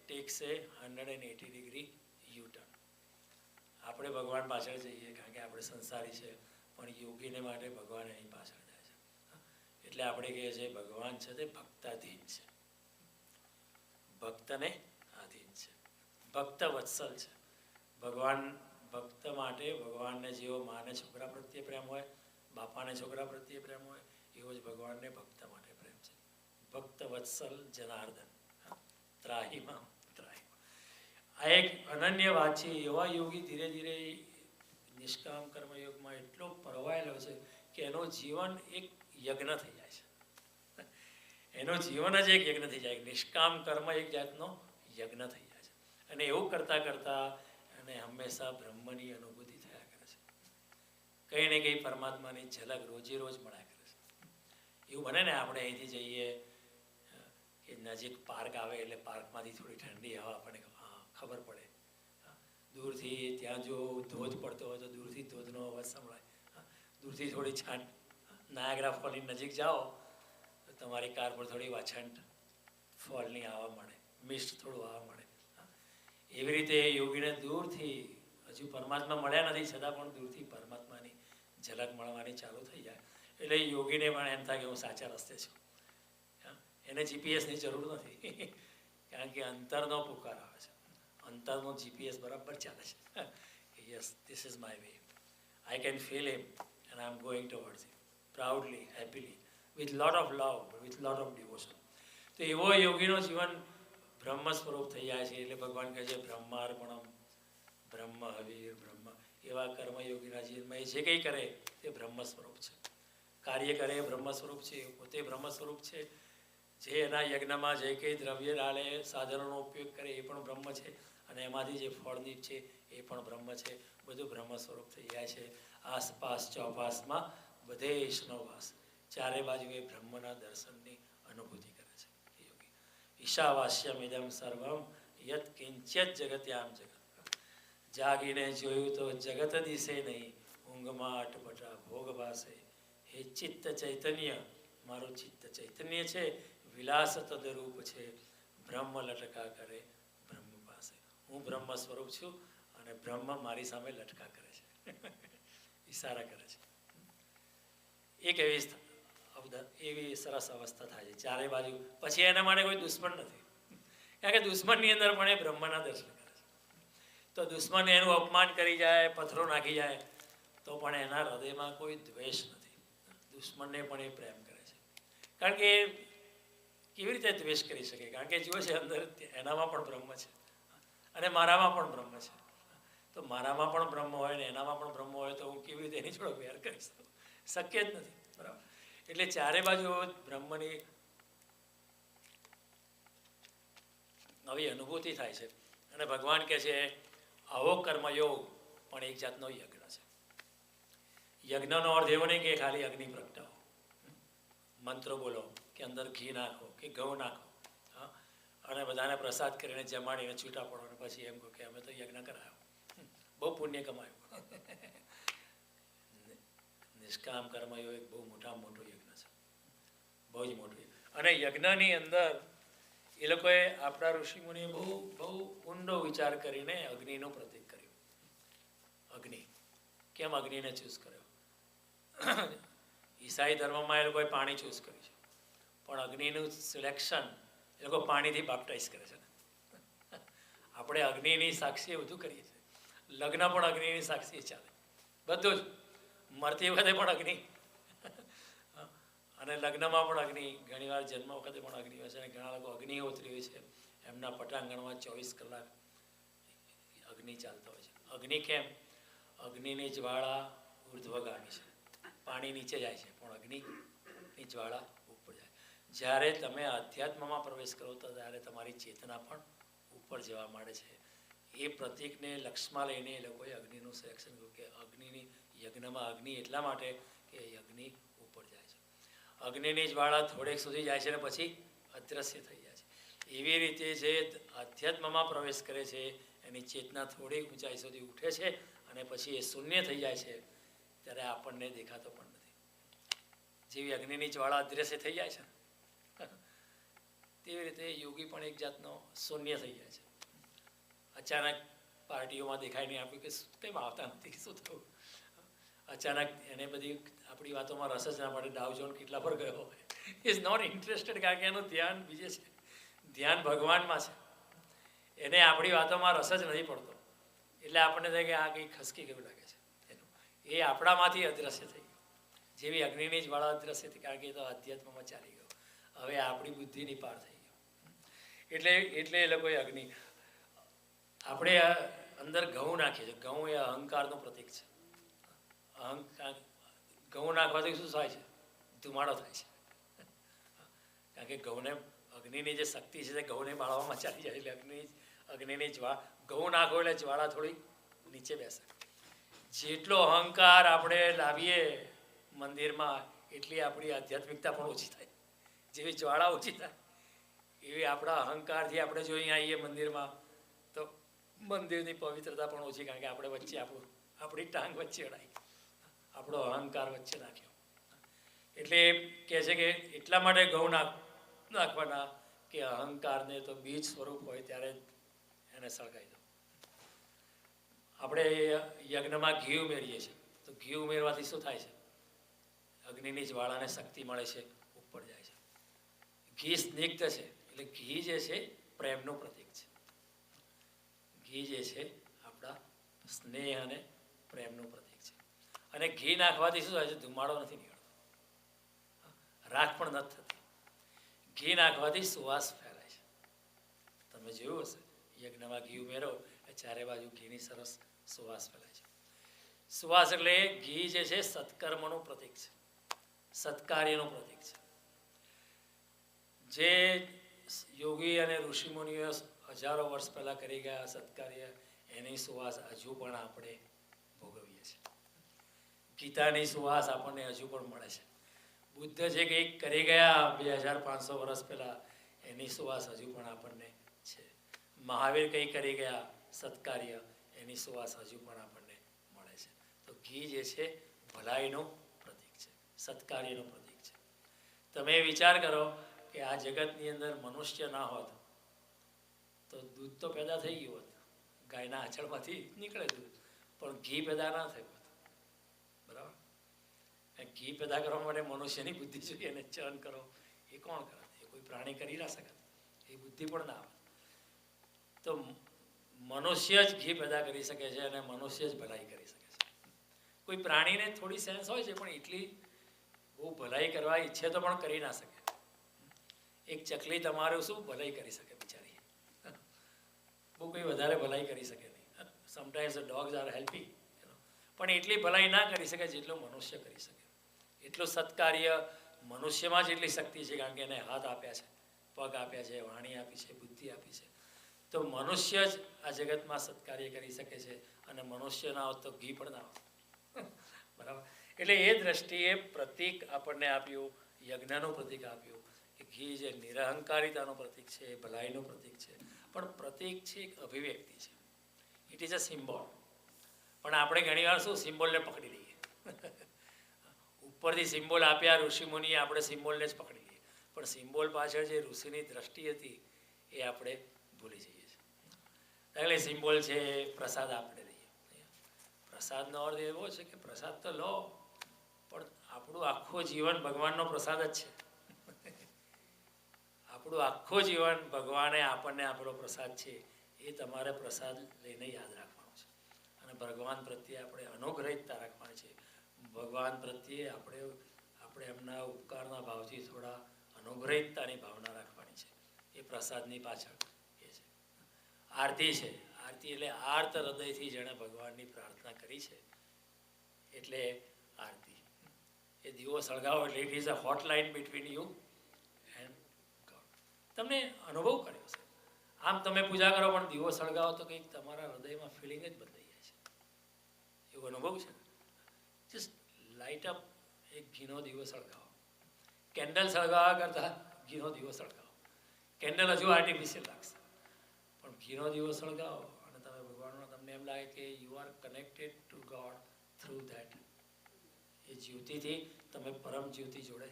takes a 180 degree U-turn. આપણે ભગવાન પાછળ જઈએ કારણ કે આપણે સંસારી છે, પણ યોગીને માટે ભગવાન એની પાછળ જાય છે. એટલે આપણે કહીએ છીએ ભગવાન છે તે ભક્તાધીન છે, ભક્તને આધીન છે, ભક્ત વત્સલ છે. ભગવાન ભક્ત માટે ભગવાનને જેવો માને છોકરા પ્રત્યે પ્રેમ હોય, બાપાને છોકરા પ્રત્યે પ્રેમ હોય, એવો જ ભગવાનને ભક્ત માટે પ્રેમ છે. ભક્ત વત્સલ જનાર્દન ત્રાહિમામ ત્રાહિમામ. આ એક અનન્ય વાત છે. એવા યોગી ધીરે ધીરે નિષ્કામ કર્મયોગમાં એટલો પરવાયેલો છે કે એનું જીવન એક યજ્ઞ થઈ જાય છે. એનું જીવન જ એક યજ્ઞ થઈ જાય. નિષ્કામ કર્મ એક જાતનો યજ્ઞ થઈ જાય છે. અને એવું કરતાં કરતાં એને હંમેશા બ્રહ્મની અનુભૂતિ થયા કરે છે. કંઈ ને કંઈ પરમાત્માની ઝલક રોજે રોજ મળ્યા કરે છે. એવું બને ને આપણે અહીંથી જઈએ કે નજીક પાર્ક આવે એટલે પાર્કમાંથી થોડી ઠંડી હવા આપણને ખબર પડે. દૂરથી ત્યાં જો ધોધ પડતો હોય તો દૂરથી ધોધનો અવાજ સંભળાય. દૂરથી થોડી છાંટ નાયગ્રા ફોલની નજીક જાઓ તો તમારી કાર પર થોડી વાછંટ ફોલની આવવા મળે, મિસ્ટ થોડું આવવા મળે. એવી રીતે યોગીને દૂરથી, હજુ પરમાત્મા મળ્યા નથી છતાં પણ દૂરથી પરમાત્માની ઝલક મળવાની ચાલુ થઈ જાય એટલે યોગીને પણ એમ થાય કે હું સાચા રસ્તે છું. એને જીપીએસની જરૂર નથી કારણ કે અંતરનો પુકાર આવે છે. અંતરનો જીપીએસ બરાબર ચાલે છે. Yes, this is my way. I can feel him and I am going towards him proudly, happily, with lot of love, with lot of devotion. તો એવો યોગીનો જીવન બ્રહ્મ સ્વરૂપ થઈ જાય છે. એટલે ભગવાન કહે છે બ્રહ્માર્પણમ બ્રહ્મ હવિર બ્રહ્મ. એવા કર્મયોગીના જીવનમાં એ જે કંઈ કરે તે બ્રહ્મ સ્વરૂપ છે. કાર્ય કરે એ બ્રહ્મ સ્વરૂપ છે. પોતે બ્રહ્મ સ્વરૂપ છે. જે એના યજ્ઞમાં જે કંઈ દ્રવ્ય ડાળે, સાધનોનો ઉપયોગ કરે એ પણ બ્રહ્મ છે. અને એમાંથી જે ફળદીપ છે એ પણ બ્રહ્મ છે. બધું બ્રહ્મ સ્વરૂપ થઈ જાય છે. આસપાસ ચોપાસમાં બધે ઈશનો વાસ. ચારે બાજુ એ બ્રહ્મના દર્શનની અનુભૂતિ કરે છે યોગી. ઈશાવાસ્યમ ઇદમ સર્વમ યત કિંચિત જગત્યામ જગત. જાગીને જોયું તો જગત દિશે નહીં, ઊંઘમાં અટપટા ભોગ ભાસે. હે ચિત્ત ચૈતન્ય, મારું ચિત્ત ચૈતન્ય છે, વિલાસ તદરૂપ છે, બ્રહ્મ લટકા કરે બ્રહ્મ પાસે. હું બ્રહ્મ સ્વરૂપ છું અને બ્રહ્મ મારી સામે લટકા કરે છે, ઈશારા કરે છે. એક એવી સરસ અવસ્થા થાય છે ચારે બાજુ. પછી એના માટે કોઈ દુશ્મન નથી, કારણ કે દુશ્મનની અંદર પણ એ બ્રહ્મના દર્શન કરે છે. તો દુશ્મન એનું અપમાન કરી જાય, પથ્થરો નાખી જાય તો પણ એના હૃદયમાં કોઈ દ્વેષ નથી. દુશ્મનને પણ એ પ્રેમ કરે છે. કારણ કે કેવી રીતે દ્વેષ કરી શકે? કારણ કે જુએ છે અંદર એનામાં પણ બ્રહ્મ છે અને મારામાં પણ બ્રહ્મ છે. તો મારામાં પણ બ્રહ્મ હોય ને એનામાં પણ બ્રહ્મ હોય તો હું કેવી રીતે એની જોડે વેર કરી શકું? શક્ય જ નથી. બરાબર. એટલે ચારે બાજુ બ્રહ્મની આવી અનુભૂતિ થાય છે. અને ભગવાન કહે છે આવો કર્મયોગ પણ એક જાતનો યજ્ઞ છે. યજ્ઞનો અર્થ એવો નહીં કે ખાલી અગ્નિ પ્રગટાવો, મંત્રો બોલો કે અંદર ઘી નાખો કે ઘઉં નાખો અને બધાને પ્રસાદ કરીને જમાડીને છૂટા પડો અને પછી એમ કહો કે અમે તો યજ્ઞ કરાયો, બહુ પુણ્ય કમાયું. નિષ્કામ કર્મયોગ એક બહુ મોટામાં મોટું યજ્ઞ છે, બહુ જ મોટું. અને યજ્ઞની અંદર એ લોકોએ આપણા ઋષિમુનિએ બહુ બહુ ઊંડો વિચાર કરીને અગ્નિનું પ્રતીક કર્યું. અગ્નિ કેમ અગ્નિને ચૂઝ કર્યો? ઈસાઈ ધર્મમાં એ લોકોએ પાણી ચૂઝ કર્યું છે, પણ અગ્નિનું સિલેક્શન એ લોકો પાણીથી બાપ્ટાઇઝ કરે છે. આપણે અગ્નિની સાક્ષીએ બધું કરીએ છીએ. લગ્ન પણ અગ્નિની સાક્ષીએ ચાલે, બધું જ. મરતી વખતે પણ અગ્નિ અને લગ્નમાં પણ અગ્નિ. ઘણીવાર જન્મ વખતે પણ અગ્નિ હોય છે અને ઘણા લોકો અગ્નિહોત્રી હોય છે, એમના પટાંગણમાં 24 કલાક અગ્નિ ચાલતો હોય છે. અગ્નિ કેમ? અગ્નિની જ્વાળા ઉર્ધ્વગામી છે, પાણી નીચે જાય છે પણ અગ્નિની જ્વાળા ઉપર જાય. જ્યારે તમે અધ્યાત્મમાં પ્રવેશ કરો તો ત્યારે તમારી ચેતના પણ ઉપર જવા માંડે છે. એ પ્રતીકને લક્ષમાં લઈને એ લોકોએ અગ્નિનું સિલેક્શન કર્યું કે અગ્નિની યજ્ઞમાં અગ્નિ એટલા માટે કે અગ્નિ ઉપર જાય છે. અગ્નિની જ્વાળા થોડેક સુધી જાય છે અને પછી અદૃશ્ય થઈ જાય છે. એવી રીતે જે અધ્યાત્મમાં પ્રવેશ કરે છે એની ચેતના થોડીક ઊંચાઈ સુધી ઉઠે છે અને પછી એ શૂન્ય થઈ જાય છે. ત્યારે આપણને દેખાતો પણ નથી. જેવી અગ્નિની જ્વાળા અદૃશ્ય થઈ જાય છે તેવી રીતે યોગી પણ એક જાતનો શૂન્ય થઈ જાય છે. અચાનક પાર્ટીઓમાં દેખાય નહીં આપ્યું કે કેમ આવતા નથી, શું થયું? અચાનક એને બધી આપણી વાતોમાં રસ જ ના પડે. ડાઉ જોન કેટલા પર ગયો હોય, ઇઝ નોટ ઇન્ટરેસ્ટેડ, કારણ કે એનું ધ્યાન બીજે છે, ધ્યાન ભગવાનમાં છે. એને આપણી વાતોમાં રસ જ નથી પડતો. એટલે આપણને થાય કે આ કંઈ ખસકી ગયું લાગે છે એનું. એ આપણામાંથી અદૃશ્ય થઈ ગયું. જેવી અગ્નિની જ્વાળા દ્રશ્ય હતી, કારણ કે એ તો અધ્યાત્મમાં ચાલી ગયો, હવે આપણી બુદ્ધિની પાર થઈ ગયો. એટલે એ લોકોએ અગ્નિ, આપણે અંદર ઘઉં નાખીએ છીએ. ઘઉં એ અહંકારનું પ્રતીક છે. અહંકાર, ઘઉં નાખવાથી શું થાય છે? ધુમાડો થાય છે. કારણ કે ઘઉંને, અગ્નિની જે શક્તિ છે તે ઘઉંને બાળવામાં ચાલી જાય, એટલે અગ્નિની ઘઉં નાખો એટલે જ્વાળા થોડી નીચે બેસે. જેટલો અહંકાર આપણે લાવીએ મંદિરમાં, એટલી આપણી આધ્યાત્મિકતા પણ ઓછી થાય. જેવી જ્વાળા ઓછી થાય એવી આપણા અહંકારથી આપણે જો અહીંયા આવીએ મંદિરમાં તો મંદિરની પવિત્રતા પણ ઓછી, કારણ કે આપણે વચ્ચે આપણી ટાંગ વચ્ચે અડાઈ, આપણો અહંકાર વચ્ચે નાખ્યો. એટલે કહે છે કે એટલા માટે ઘઉં નાખવાના કે અહંકારને તો બીજ સ્વરૂપ હોય ત્યારે એને સળગાવી દો. આપણે યજ્ઞમાં ઘી ઉમેરીએ છીએ, તો ઘી ઉમેરવાથી શું થાય છે? અગ્નિની જ્વાળાને શક્તિ મળે છે, ઉપર જાય છે. ઘી સ્નિગ્ધ છે, એટલે ઘી જે છે પ્રેમનું પ્રતીક છે. ઘી જે છે આપણા સ્નેહ અને પ્રેમનું પ્રતીક છે. અને ઘી નાખવાથી શું થાય છે? ધુમાડો નથી નીકળતો, રાખ પણ નથી થતી. ઘી નાખવાથી સુવાસ ફેલાય છે. તમે જોયું હશે, યજ્ઞમાં ઘી ઉમેરો એ ચારે બાજુ ઘીની સરસ સુવાસ ફેલાય છે. સુવાસ એટલે ઘી જે છે સત્કર્મનું પ્રતીક છે, સત્કાર્યનું પ્રતીક છે. જે યોગી અને ઋષિમુનિઓ હજારો વર્ષ પહેલાં કરી ગયા સત્કાર્ય, એની સુવાસ હજુ પણ આપણે ભોગવીએ છીએ. ગીતાની સુવાસ આપણને હજુ પણ મળે છે. બુદ્ધ જે કંઈક કરી ગયા 2500 વર્ષ પહેલાં, એની સુવાસ હજુ પણ આપણને છે. મહાવીર કંઈ કરી ગયા સત્કાર્ય, એની સુવાસ હજુ પણ આપણને મળે છે. તો ઘી જે છે ભલાઈનું પ્રતીક છે, સત્કાર્યનું પ્રતીક છે. તમે વિચાર કરો કે આ જગતની અંદર મનુષ્ય ના હોત તો દૂધ તો પેદા થઈ ગયું હોત, ગાયના આંચળમાંથી નીકળે દૂધ, પણ ઘી પેદા ના થયું હોત. બરાબર? ઘી પેદા કરવા માટે મનુષ્યની બુદ્ધિ જોઈએ, એને ચર્ન કરો એ કોણ કરે? એ કોઈ પ્રાણી કરી ના શકે, એ બુદ્ધિ પણ ના આવે. તો મનુષ્ય જ ઘી પેદા કરી શકે છે અને મનુષ્ય જ ભલાઈ કરી શકે છે. કોઈ પ્રાણીને થોડી સેન્સ હોય છે, પણ એટલી બહુ ભલાઈ કરવા ઈચ્છે તો પણ કરી ના શકે. એક ચકલી તમારું શું ભલાઈ કરી શકે બિચારી? બહુ કંઈ વધારે ભલાઈ કરી શકે નહીં. સમટાઈમ્સ ડોગ્સ આર હેલ્પિંગ, પણ એટલી ભલાઈ ના કરી શકે જેટલું મનુષ્ય કરી શકે. એટલું સત્કાર્ય મનુષ્યમાં જ એટલી શક્તિ છે, કારણ કે એને હાથ આપ્યા છે, પગ આપ્યા છે, વાણી આપી છે, બુદ્ધિ આપી છે. તો મનુષ્ય જ આ જગતમાં સત્કાર્ય કરી શકે છે, અને મનુષ્ય ના હોત તો ઘી પણ ના હોત. બરાબર? એટલે એ દ્રષ્ટિએ પ્રતીક આપણને આપ્યું, યજ્ઞનું પ્રતીક આપ્યું કે ઘી જે નિરહંકારિતાનું પ્રતીક છે, ભલાઈનું પ્રતીક છે. પણ પ્રતીક છે એક અભિવ્યક્તિ છે, ઇટ ઇઝ અ સિમ્બોલ. પણ આપણે ઘણીવાર શું સિમ્બોલને પકડી લઈએ. ઉપરથી સિમ્બોલ આપ્યા ઋષિમુનિએ, આપણે સિમ્બોલને જ પકડી લઈએ, પણ સિમ્બોલ પાછળ જે ઋષિની દ્રષ્ટિ હતી એ આપણે ભૂલી જઈએ છીએ. એટલે સિમ્બોલ છે પ્રસાદ આપણે લઈએ. પ્રસાદનો અર્થ એવો છે કે પ્રસાદ તો લો, પણ આપણું આખું જીવન ભગવાનનો પ્રસાદ જ છે. આપણું આખું જીવન ભગવાને આપણને આપેલો પ્રસાદ છે, એ તમારે પ્રસાદ લઈને યાદ રાખવાનો છે. અને ભગવાન પ્રત્યે આપણે અનુગ્રહિતતા રાખવાની છે. ભગવાન પ્રત્યે આપણે એમના ઉપકારના ભાવથી થોડા અનુગ્રહિતતાની ભાવના રાખવાની છે. એ પ્રસાદની પાછળ એ છે. આરતી છે, આરતી એટલે આર્ત હૃદયથી જેણે ભગવાનની પ્રાર્થના કરી છે એટલે આરતી. એ દીવો સળગાવો એટલે it is a hotline between you and God. તમને અનુભવ કર્યો છે. આમ તમે પૂજા કરો પણ દીવો સળગાવો તો કંઈક તમારા હૃદયમાં ફિલિંગ જ બદલાઈ જાય છે. એવો અનુભવ છે. જસ્ટ લાઇટ અપ એક ઘીનો દીવો સળગાવો. કેન્ડલ સળગાવવા કરતાં ઘીનો દીવો સળગાવો. કેન્ડલ હજુ આર્ટિફિશિયલ લાગશે, પણ ઘીનો દીવો સળગાવો અને તમે ભગવાનમાં તમને એમ લાગે કે you are connected to God through that. એ જ્યોતિથી તમે પરમ જ્યોતિ જોડે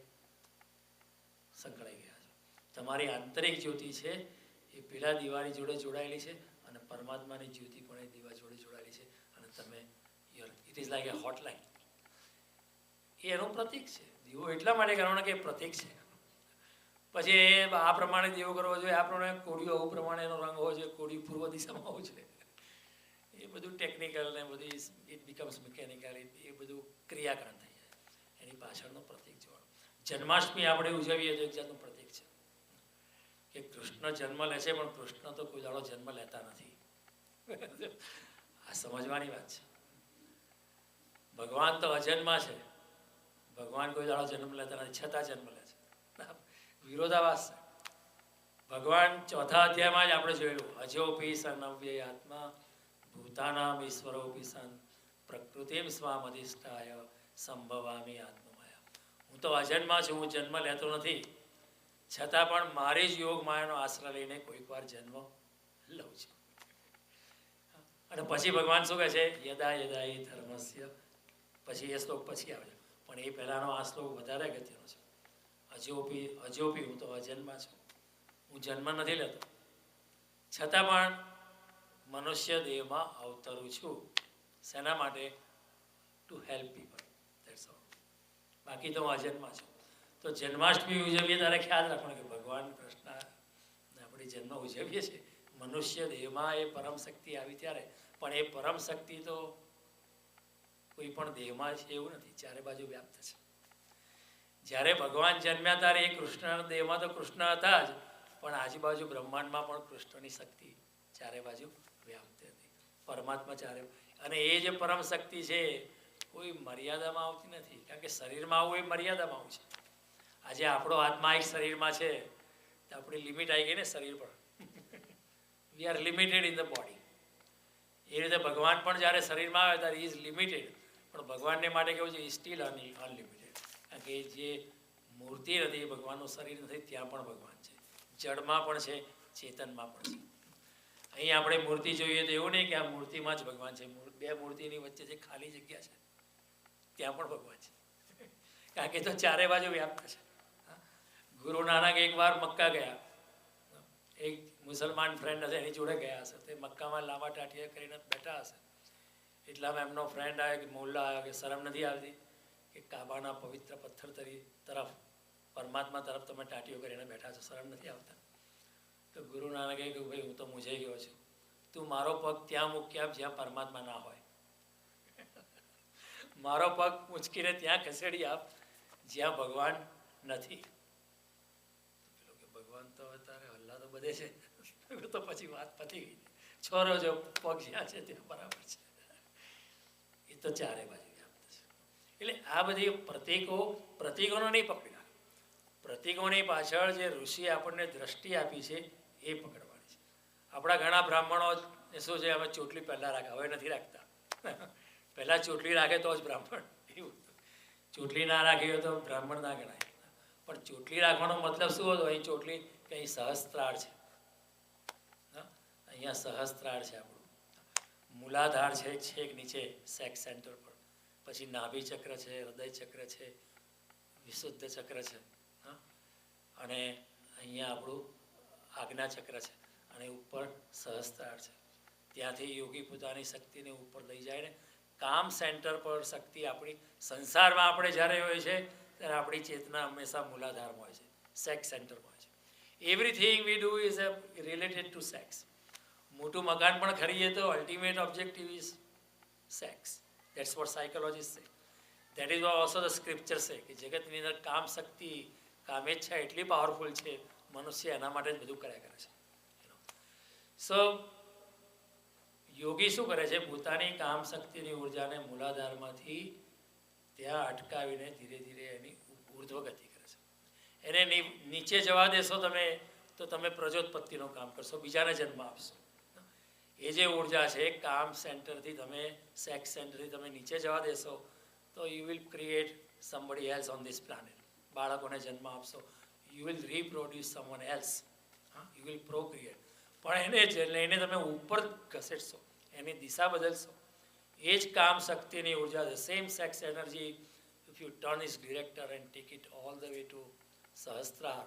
સંકળાઈ ગયા છો. તમારી આંતરિક જ્યોતિ છે એ પેલા દીવાની જોડે જોડાયેલી છે, અને પરમાત્માની જ્યોતિ પણ એ દીવા જોડે જોડાયેલી છે, અને તમે it is like a hotline. એ એનું પ્રતીક છે. દીવો એટલા માટે કરવાનો કે પ્રતીક છે. પછી આ પ્રમાણે દીવો કરવો જોઈએ, આ પ્રમાણે કોળીઓ આવું પ્રમાણે એનો રંગ હોવો જોઈએ, કોળી પૂર્વ દિશામાં હોવું જોઈએ. એ બધું ટેકનિકલ ને બધી ઇટ બીકમ્સ મિકેનિકલ, એ બધું ક્રિયાકાંડ થઈ જાય. એની પાછળનું પ્રતીક જોવાનું. જન્માષ્ટમી આપણે ઉજવીએ તો એક જાતનું પ્રતીક છે કે કૃષ્ણ જન્મ લે છે, પણ કૃષ્ણ તો કોઈ દાડો જન્મ લેતા નથી. આ સમજવાની વાત છે. ભગવાન તો અજન્મા છે, ભગવાન કોઈ દાડો જન્મ લેતા નથી, છતાં જન્મ લે છે. વિરોધાભાસ છે. ભગવાન ચોથા અધ્યાયમાં જ આપણે જોયેલું, અજોપી સનવ્યય આત્મા ભૂતાનામ ઈશ્વરોપી સન પ્રકૃતિમ સ્વામ અધિષ્ઠાય સંભવામી આત્મમાયા. હું તો અજન્મા છું, હું જન્મ લેતો નથી, છતાં પણ મારી જ યોગ માયાનો આશ્રય લઈને કોઈક વાર જન્મ લઉં છું. અને પછી ભગવાન શું કહે છે? યદા યદા એ ધર્મસ્ય, પછી એ શ્લોક પછી આવે છે, પણ એ પહેલાંનો આ શ્લોક વધારે અગત્યનો છે. અજોપી હું તો અજન્મા છું, હું જન્મ નથી લેતો, છતાં પણ મનુષ્ય દેહમાં અવતરું છું. શેના માટે? To help people, that's all. બાકી તો હું અજન્મા છું. તો જન્માષ્ટમી ઉજવીએ ત્યારે ખ્યાલ રાખવાનું કે ભગવાન કૃષ્ણ આપણે જન્મ ઉજવીએ છીએ, મનુષ્ય દેહમાં એ પરમ શક્તિ આવી ત્યારે, પણ એ પરમ શક્તિ તો કોઈ પણ દેહમાં છે એવું નથી, ચારે બાજુ વ્યાપ્ત છે. જ્યારે ભગવાન જન્મ્યા ત્યારે એ કૃષ્ણ દેહમાં તો કૃષ્ણ હતા જ, પણ આજુબાજુ બ્રહ્માંડમાં પણ કૃષ્ણની શક્તિ ચારે બાજુ વ્યાપ્ત હતી. પરમાત્મા ચારે, અને એ જે પરમ શક્તિ છે કોઈ મર્યાદામાં આવતી નથી, કારણ કે શરીરમાં આવું એ મર્યાદામાં આવું છે. આજે આપણો આત્મા એક શરીરમાં છે તો આપણી લિમિટ આવી ગઈ ને શરીર પર. We are limited in the body. એ રીતે ભગવાન પણ જ્યારે શરીરમાં આવે ત્યારે ઇઝ લિમિટેડ, પણ ભગવાનને માટે કેવું છે? Steel unlimited. કારણ કે જે મૂર્તિ નથી, ભગવાનનું શરીર નથી, ત્યાં પણ ભગવાન છે, જળમાં પણ છે, ચેતનમાં પણ છે. અહીં આપણે મૂર્તિ જોઈએ તો એવું નહીં કે આ મૂર્તિમાં જ ભગવાન છે, બે મૂર્તિની વચ્ચે જે ખાલી જગ્યા છે ત્યાં પણ ભગવાન છે, કારણ કે તો ચારે બાજુ વ્યાપ્ત છે. ગુરુ નાનક એકવાર મક્કા ગયા, એક મુસલમાન ફ્રેન્ડ હશે એની જોડે ગયા હશે, તે મક્કામાં લાંબા ટાંટિયા કરીને બેઠા હશે. એટલામાં એમનો ફ્રેન્ડ આવ્યો કે મોલ્લા આવ્યો કે શરમ નથી આવતી કે કાબાના પવિત્ર પથ્થર તરફ, પરમાત્મા તરફ તમે ટાંટીઓ કરીને બેઠા છો, શરમ નથી આવતા? તો ગુરુ નાનકે કહ્યું, ભાઈ હું તો મૂંઝાઈ ગયો છું, તું મારો પગ ત્યાં મૂકી આપ જ્યાં પરમાત્મા ના હોય. મારો પગ મૂંચકીને ત્યાં ખસેડી આપ જ્યાં ભગવાન નથી. ભગવાન તો અત્યારે હલ્લા તો બધે છે, તો પછી વાત પતી ગઈ. છોરો જો પગ જ્યાં છે ત્યાં બરાબર છે. એ તો ચારે બાજુ વ્યાપ્ત છે. એટલે આ બધી પ્રતીકોનો નહીં પકડી રાખો. પ્રતીકોની પાછળ જે ઋષિ આપણને દ્રષ્ટિ આપી છે એ પકડવાની છે. આપણા ઘણા બ્રાહ્મણો શું છે, અમે ચોટલી પહેલાં રાખે, હવે નથી રાખતા. પહેલાં ચોટલી રાખે તો જ બ્રાહ્મણ, એવું. ચોટલી ના રાખી હોય તો બ્રાહ્મણ ના ગણાય. પણ ચોટલી રાખવાનો મતલબ શું હતો? અહીં ચોટલી કે અહીં સહસ્ત્રાળ છે, અહીંયા સહસ્ત્રાળ છે આપણું, મૂલાધાર છે છેક નીચે સેક્સ સેન્ટર પર, પછી નાભી ચક્ર છે, હૃદય ચક્ર છે, વિશુદ્ધ ચક્ર છે, અને અહીંયા આપણું આજ્ઞા ચક્ર છે, અને ઉપર સહસ્ત્રાળ છે. ત્યાંથી યોગી પોતાની શક્તિને ઉપર લઈ જાય ને કામ સેન્ટર પર શક્તિ આપણી. સંસારમાં આપણે જ્યારે હોય છે ત્યારે આપણી ચેતના હંમેશા મૂલાધારમાં હોય છે, સેક્સ સેન્ટરમાં હોય છે. Everything we do is related to sex. મોટું મકાન પણ ખરીદીએ તો ultimate objective is sex. That's what psychologist say. That is also the scripture છે કે જગતની અંદર કામ શક્તિ, કામેચ્છા એટલી પાવરફુલ છે, મનુષ્ય એના માટે જ બધું કર્યા કરે છે. સો યોગી શું કરે છે? પોતાની કામ શક્તિની ઉર્જાને મૂલાધારમાંથી ત્યાં અટકાવીને ધીરે ધીરે એની ઉર્ધ્વ ગતિ કરે છે. એને નીચે જવા દેશો તમે તો તમે પ્રજોત્પત્તિનું કામ કરશો, બીજાને જન્મ આપશો. એ જે ઉર્જા છે કામ સેન્ટરથી તમે, સેક્સ સેન્ટરથી તમે નીચે જવા દેશો તો you will create somebody else on this planet. બાળકોને જન્મ આપશો, you will reproduce someone else, you will procreate. પણ એને લઈને તમે ઉપર ઘસેડશો, એની દિશા બદલશો. એ જ કામ શક્તિની ઉર્જા છે. Same sex energy, if you turn is director and take it all the way to sahasrara,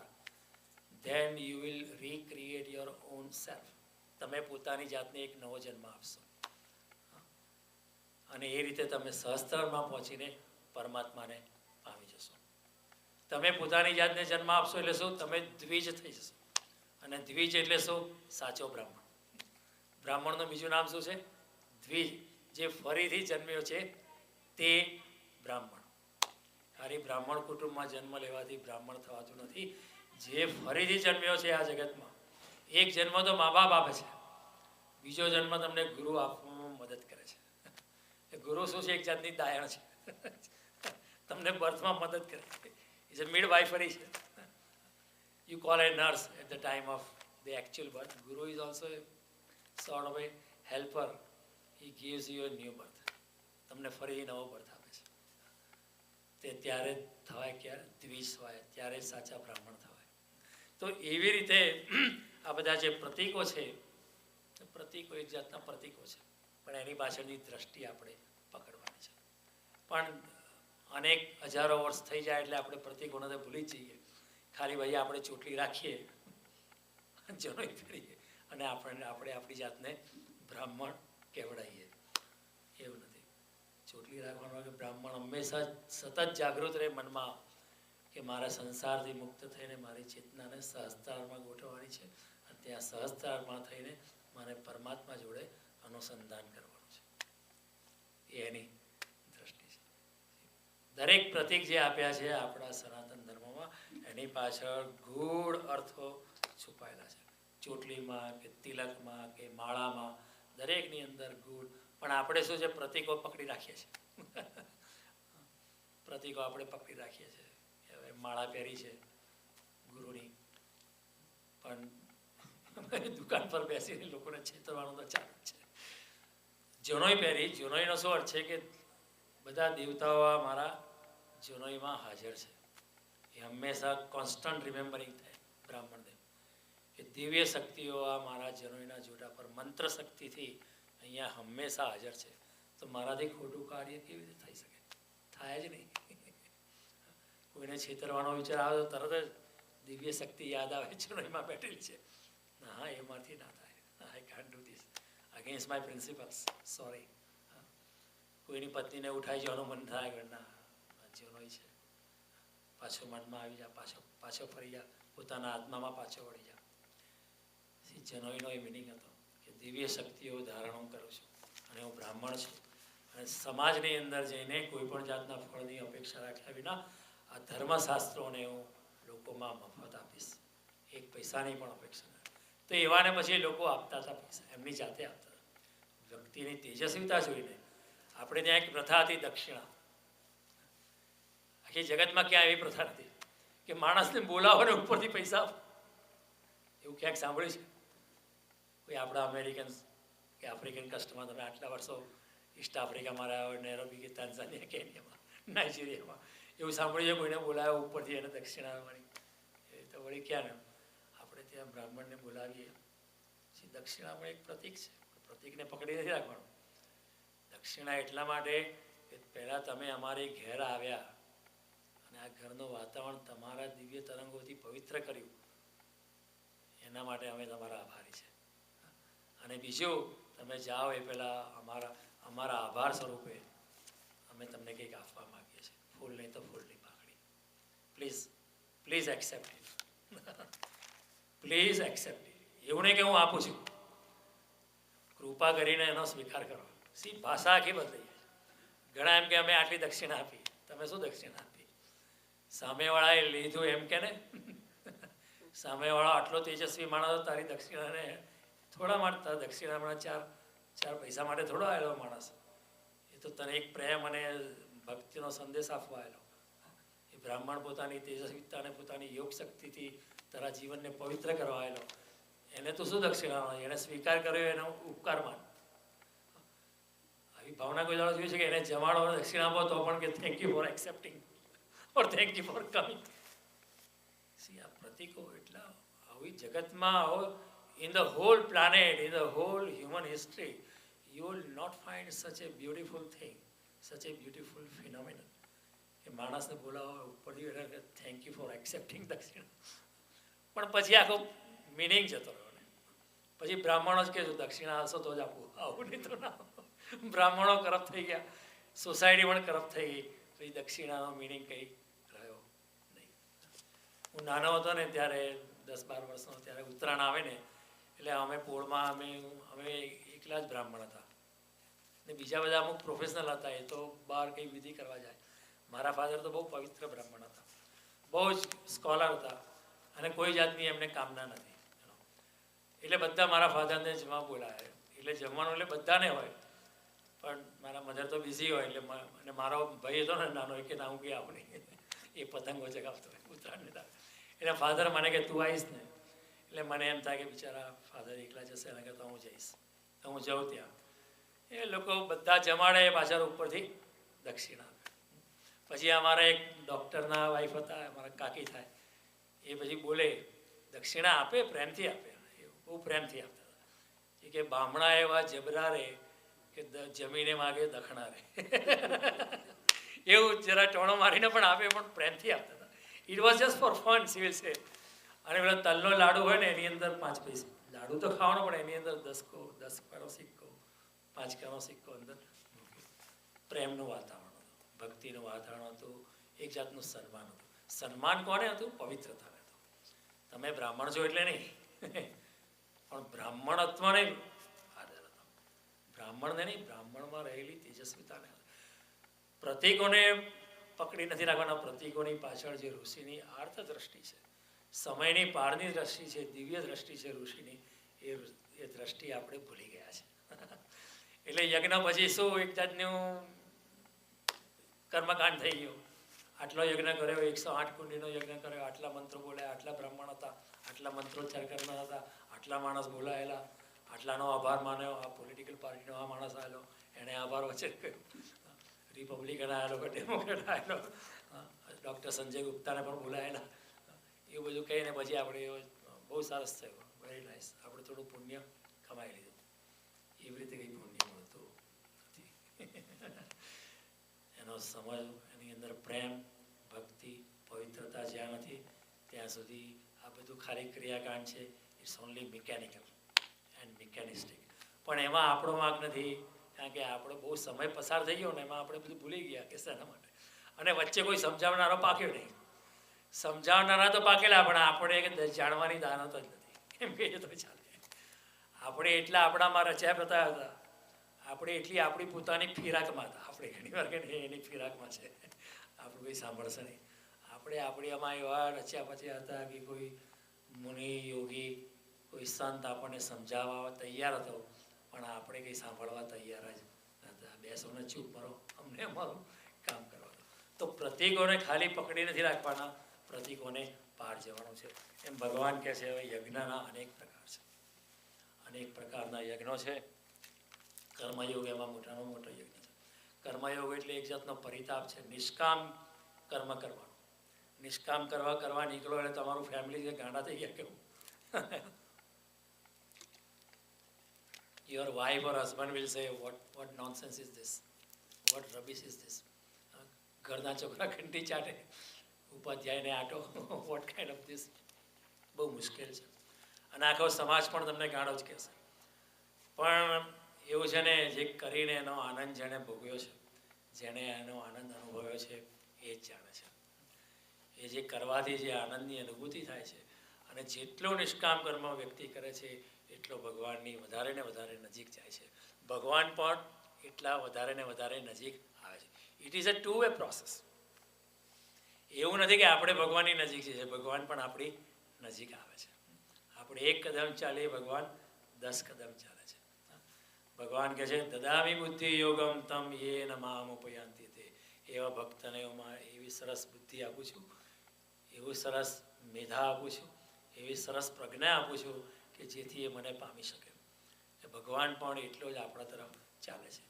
then you will recreate your own self. તમે પોતાની જાતને એક નવો જન્મ આપશો, અને એ રીતે તમે સહસ્ત્રારમાં પહોંચીને પરમાત્માને પામી જશો. તમે પોતાની જાતને જન્મ આપશો એટલે શું? તમે દ્વિજ થઈ જશો. અને દ્વિજ એટલે શું? સાચો બ્રાહ્મણ. બ્રાહ્મણનું બીજું નામ શું છે? દ્વિજ. જે ફરીથી જન્મ્યો છે તે બ્રાહ્મણ. ખાલી બ્રાહ્મણ કુટુંબમાં જન્મ લેવાથી બ્રાહ્મણ થવાતું નથી. જે ફરીથી જન્મ્યો છે આ જગતમાં, એક જન્મ તો મા બાપ આપે છે, બીજો જન્મ તમને ગુરુ આપવામાં મદદ કરે છે. ગુરુ શું છે? એક જાતની દાયણ છે. તમને બર્થમાં મદદ કરે છે. ઇઝ અ મિડ વાઇફરી છે. You call a nurse at the time of the actual birth. Guru is also a sort of a helper. He gives you a new birth. તમને ફરી નવો બર્થ આપે છે. તે ત્યારે થવાય ક્યારે? દ્વિજ હોય ત્યારે સાચા બ્રાહ્મણ થવાય. તો એવી રીતે આ બધા જે પ્રતીકો છે, પ્રતીકો એક જાતના પ્રતીકો છે, પણ એની પાછળની દ્રષ્ટિ આપણે પકડવાની છે. પણ અનેક હજારો વર્ષ થઈ જાય એટલે આપણે પ્રતીકોને તો ભૂલી જ જઈએ. ખાલી ભાઈ આપણે ચોટલી રાખીએ, જનોઈ કરીએ અને આપણે આપણી જાતને બ્રાહ્મણ કહેવડાવીએ. એવું નથી. ચોટલી રાખવાનો કે બ્રાહ્મણ હંમેશા સતત જાગૃત રહે મનમાં કે મારા સંસારથી મુક્ત થઈને મારી ચેતનાને સહસ્ત્રારમાં ગોઠવવાની છે, અને ત્યાં સહસ્ત્રારમાં થઈને મારે પરમાત્મા જોડે અનુસંધાન કરવાનું છે. એ એની દ્રષ્ટિ છે. દરેક પ્રતીક જે આપ્યા છે આપણા સનાતન ધર્મમાં, એની પાછળ ગૂઢ અર્થો છુપાયેલા છે. ચોટલીમાં કે તિલકમાં કે માળામાં, દરેકની અંદર ગૂઢ. પણ આપણે શું છે? પ્રતીકો પકડી રાખીએ છીએ. પ્રતીકો આપણે પકડી રાખીએ છીએ. હવે માળા પહેરી છે ગુરુની, પણ દુકાન પર બેસીને લોકોને છેતરવાનું તો ચાલુ જ છે. જનોઈ પહેરી, જનોઈનો શું અર્થ છે? કે બધા દેવતાઓ મારા જનોઈમાં હાજર છે. એ હંમેશા કોન્સ્ટન્ટ રિમેમ્બરિંગ થાય બ્રાહ્મણને કે દિવ્ય શક્તિઓ આ મારા જનોઈના જોડા પર મંત્ર શક્તિથી અહીંયા હંમેશા હાજર છે. તો મારાથી ખોટું કાર્ય કેવી રીતે થઈ શકે? થાય જ નહીં. કોઈને છેતરવાનો વિચાર આવે તો તરત જ દિવ્ય શક્તિ યાદ આવે, જનોઈમાં બેઠેલી છે. હા, એમાંથી ના થાય. I can't do this against my principles, sorry. કોઈની પત્નીને ઉઠાઈ જવાનું મન થાય કે ના, જનોઈ છે, પાછો મનમાં આવી જા, પાછો ફરી જા, પોતાના આત્મામાં પાછો વળી જા. જનોઈનો એ મિનિંગ હતો કે દિવ્ય શક્તિઓ ધારણ હું કરું છું અને હું બ્રાહ્મણ છું, અને સમાજની અંદર જઈને કોઈ પણ જાતના ફળની અપેક્ષા રાખ્યા વિના આ ધર્મશાસ્ત્રોને હું લોકોમાં મફત આપીશ, એક પૈસાની પણ અપેક્ષા નથી. તો એવાને પછી લોકો આપતા હતા પૈસા, એમની જાતે આપતા હતા. વ્યક્તિની તેજસ્વીતા જોઈને આપણે ત્યાં એક પ્રથા હતી દક્ષિણા. આખી જગતમાં ક્યાં એવી પ્રથા નથી કે માણસને બોલાવો ને ઉપરથી પૈસા આપો. એવું ક્યાંક સાંભળ્યું છે? કોઈ આપણા અમેરિકન કે આફ્રિકન કસ્ટમર તમે આટલા વર્ષો ઈસ્ટ આફ્રિકામાં રહ્યા હોય, નેરોબી કે તાન્ઝાનિયા, કેન્યામાં, નાઇજીરિયામાં, એવું સાંભળ્યું છે કોઈને બોલાવ્યો ઉપરથી એને દક્ષિણા આપવાની? એ તો વળી ક્યાં ને આપણે ત્યાં બ્રાહ્મણને બોલાવીએ પછી દક્ષિણામાં એક પ્રતીક છે, પ્રતીકને પકડી નથી રાખવાનું. દક્ષિણા એટલા માટે કે પહેલાં તમે અમારી ઘેર આવ્યા અને આ ઘરનું વાતાવરણ તમારા દિવ્ય તરંગોથી પવિત્ર કર્યું, એના માટે અમે તમારા આભારી છે. અને બીજું, તમે જાઓ એ પહેલાં અમારા આભાર સ્વરૂપે અમે તમને કંઈક આપવા માગીએ છીએ. ફૂલ નહીં તો ફૂલની પાકડી. Please accept it. Please accept it. એવું નહીં કે હું આપું છું, કૃપા કરીને એનો સ્વીકાર કરો. ભાષા આખી બદલાઈ જાય. ઘણા એમ કે અમે આટલી દક્ષિણા આપી. તમે શું દક્ષિણા આપી? સામેવાળાએ લીધું એમ કે ને. સામેવાળો આટલો તેજસ્વી માણસ, તારી દક્ષિણાને થોડા માટે દક્ષિણામાં ચાર પૈસા માટે થોડો આવેલો માણસ. એ તો તને એક પ્રેમ અને ભક્તિનો સંદેશ આપવા આવેલો. એ બ્રાહ્મણ પોતાની તેજસ્વીતા અને પોતાની યોગ શક્તિથી તારા જીવનને પવિત્ર કરવા આવેલો. એને તો શું દક્ષિણા? એને સ્વીકાર કર્યો એનો ઉપકાર માન. આવી ભાવના કોઈ દાડો જોઈ છે કે એને જમાડો દક્ષિણા આપો તો પણ કે thank you for accepting or thank you for coming. આ પ્રતીકો એટલા આવી જગતમાં આવો in the whole planet, in the whole human history, you will not find such a beautiful thing, such a beautiful phenomenon. કે માણસને બોલાવો ઉપરથી એને થેન્ક યુ ફોર એક્સેપ્ટિંગ દક્ષિણા. પણ પછી આખો મિનિંગ જતો રહ્યો ને. પછી બ્રાહ્મણો જ કહેજો દક્ષિણા આવશો તો જ આપવું, આવું નહીં તો ના. બ્રાહ્મણો કરપ્ટ થઈ ગયા, સોસાયટી પણ કરપ્ટ થઈ ગઈ, પછી દક્ષિણાનો મિનિંગ કંઈ રહ્યો નહીં. હું નાનો હતો ને ત્યારે 10-12 વર્ષનો, ત્યારે ઉત્તરાયણ આવે ને એટલે અમે પોળમાં અમે એકલા જ બ્રાહ્મણ હતા ને બીજા બધા અમુક પ્રોફેશનલ હતા, એ તો બહાર કંઈ વિધિ કરવા જાય. મારા ફાધર તો બહુ પવિત્ર બ્રાહ્મણ હતા, બહુ જ સ્કોલર હતા, અને કોઈ જાતની એમને કામના નથી. એટલે બધા મારા ફાધરને જમવા બોલાવે, એટલે જમવાનું એટલે બધાને હોય, પણ મારા મધર તો બિઝી હોય, એટલે અને મારો ભાઈ હતો ને નાનો, એ કે ના હું કે આવું નહીં, એ પતંગો ચગાવતો હોય ઉત્તરાયણને તારે. એટલે ફાધર મને કે તું આવીશ ને, એટલે મને એમ થાય કે બિચારા ફાધર એકલા જશે, એના કરતાં હું જઈશ. તો હું જાઉં ત્યાં, એ લોકો બધા જમાડે, પાછળ ઉપરથી દક્ષિણા આપે. પછી અમારા એક ડૉક્ટરના વાઈફ હતા, અમારા કાકી થાય, એ પછી બોલે દક્ષિણા આપે, પ્રેમથી આપે, બહુ પ્રેમથી આપતા હતા. એ કે બામણા એવા જબરા રે કે જમીને માગે દખણા રે. એવું જરા ટોણો મારીને પણ આપે, પણ પ્રેમથી આપતા હતા. It was just for fun, civil છે. અને પેલો તલનો લાડુ હોય ને, એની અંદર 5 પૈસા લાડુ તો ખાવાનો, પણ એની અંદર 10 કાનો સિક્કો, 5 કાનો સિક્કો અંદર. પ્રેમનું વાતાવરણ હતું, ભક્તિનું વાતાવરણ હતું, એક જાતનું સન્માન હતું. સન્માન કોને હતું? પવિત્રતાને હતું. તમે બ્રાહ્મણ છો એટલે નહીં, પણ બ્રાહ્મણત્વને આદર હતો. બ્રાહ્મણને નહીં, બ્રાહ્મણમાં રહેલી તેજસ્વીતાને. પ્રતીકોને પકડી નથી રાખવાના. પ્રતીકોની પાછળ જે ઋષિની આર્ત દ્રષ્ટિ છે, સમયની પારની દ્રષ્ટિ છે, દિવ્ય દ્રષ્ટિ છે ઋષિની, એ દ્રષ્ટિ આપણે ભૂલી ગયા છે. એટલે યજ્ઞ પછી શું એક જાતનું કર્મકાંડ થઈ ગયું. આટલો યજ્ઞ કર્યો, 108 કુંડીનો યજ્ઞ કર્યો, આટલા મંત્રો બોલાયા, આટલા બ્રાહ્મણ હતા, આટલા મંત્રોચ્ચાર કરનાર હતા, આટલા માણસ બોલાયેલા, આટલાનો આભાર માન્યો, આ પોલિટિકલ પાર્ટીનો આ માણસ આવેલો, એણે આભાર વચ્ચે કહ્યું, રિપબ્લિકન આવેલો, ડેમોક્રેટ આવેલો, ડૉક્ટર સંજય ગુપ્તાને પણ બોલાયેલા. એવું બધું કહીને પછી આપણે બહુ સરસ થયું, વેરી નાઇસ, આપણે થોડું પુણ્ય કમાઈ લીધું. એવી રીતે કંઈ પુણ્ય મળતું નથી. એનો સમજ, એની અંદર પ્રેમ, ભક્તિ, પવિત્રતા જ્યાં નથી, ત્યાં સુધી આ બધું ખાલી ક્રિયાકાંડ છે. It's only mechanical and mechanistic. પણ એમાં આપણો વાંક નથી, કારણ કે આપણો બહુ સમય પસાર થઈ ગયો ને, એમાં આપણે બધું ભૂલી ગયા કે શેના માટે. અને વચ્ચે કોઈ સમજાવનારો પાક્યો નહીં. સમજાવનારા તો પાકેલા, પણ આપણે જાણવાની દાનત જ નથી, એમ કહીએ તો ચાલે. આપણે એટલા આપણામાં રચ્યા બતાવ્યા હતા, આપણે એટલી આપણી પોતાની ફિરાકમાં હતા. આપણે ઘણી વાર કે એની ફિરાકમાં છે, આપણું કંઈ સાંભળશે નહીં. આપણે આમાં એવા રચ્યા પચ્યા હતા કે કોઈ મુનિ યોગી, કોઈ સંત આપણને સમજાવવા તૈયાર હતો, પણ આપણે કંઈ સાંભળવા તૈયાર જ નહોતા. બેસોને ચૂપ કરો, અમને અમારું કામ કરવાનું. તો પ્રતીકોને ખાલી પકડી નથી રાખવાના, પ્રતીકોને પાર જવાનું છે. એમ ભગવાન કહે છે, હવે યજ્ઞના અનેક પ્રકાર છે, અનેક પ્રકારના યજ્ઞો છે. કર્મયોગ એમાં મોટામાં મોટો યજ્ઞ છે. કર્મયોગ એટલે એક જાતનો પરિતાપ છે, નિષ્કામ કર્મ કરવાનું. નિષ્કામ કરવા નીકળો એટલે તમારું ફેમિલી જે ગાંડા થઈ ગયા કેવું. Your wife or husband will say, what nonsense is this? What rubbish is this? ઘરના છોકરા ઘંટી ચાટે, ઉપાધ્યાયને આટો, what kind of this? બહુ મુશ્કેલ છે. અને આખો સમાજ પણ તમને ગાળો જ કહેશે. પણ એવું છે ને, જે કરીને એનો આનંદ જેણે ભોગવ્યો છે, જેણે એનો આનંદ અનુભવ્યો છે, એ જ જાણે છે. એ જે કરવાથી જે આનંદની અનુભૂતિ થાય છે, અને જેટલો નિષ્કામ કર્મ વ્યક્તિ કરે છે, એટલો ભગવાનની વધારે ને વધારે નજીક જાય છે. ભગવાન પણ એટલા વધારે ને વધારે નજીક આવે છે. It is a two-way process. એવું નથી કે આપણે ભગવાનની નજીક છે, ભગવાન પણ આપણી નજીક આવે છે. આપણે 1 કદમ ચાલીએ, ભગવાન 10 કદમ ચાલે છે. ભગવાન કહે છે, દદામી બુદ્ધિ યોગમ તમ યેન મામ ઉપયાન્તિ તે. એવા ભક્તને એવી સરસ બુદ્ધિ આપું છું, એવું સરસ મેધા આપું છું, એવી સરસ પ્રજ્ઞા આપું છું કે જેથી એ મને પામી શકે. એ ભગવાન પણ એટલો જ આપણા તરફ ચાલે છે.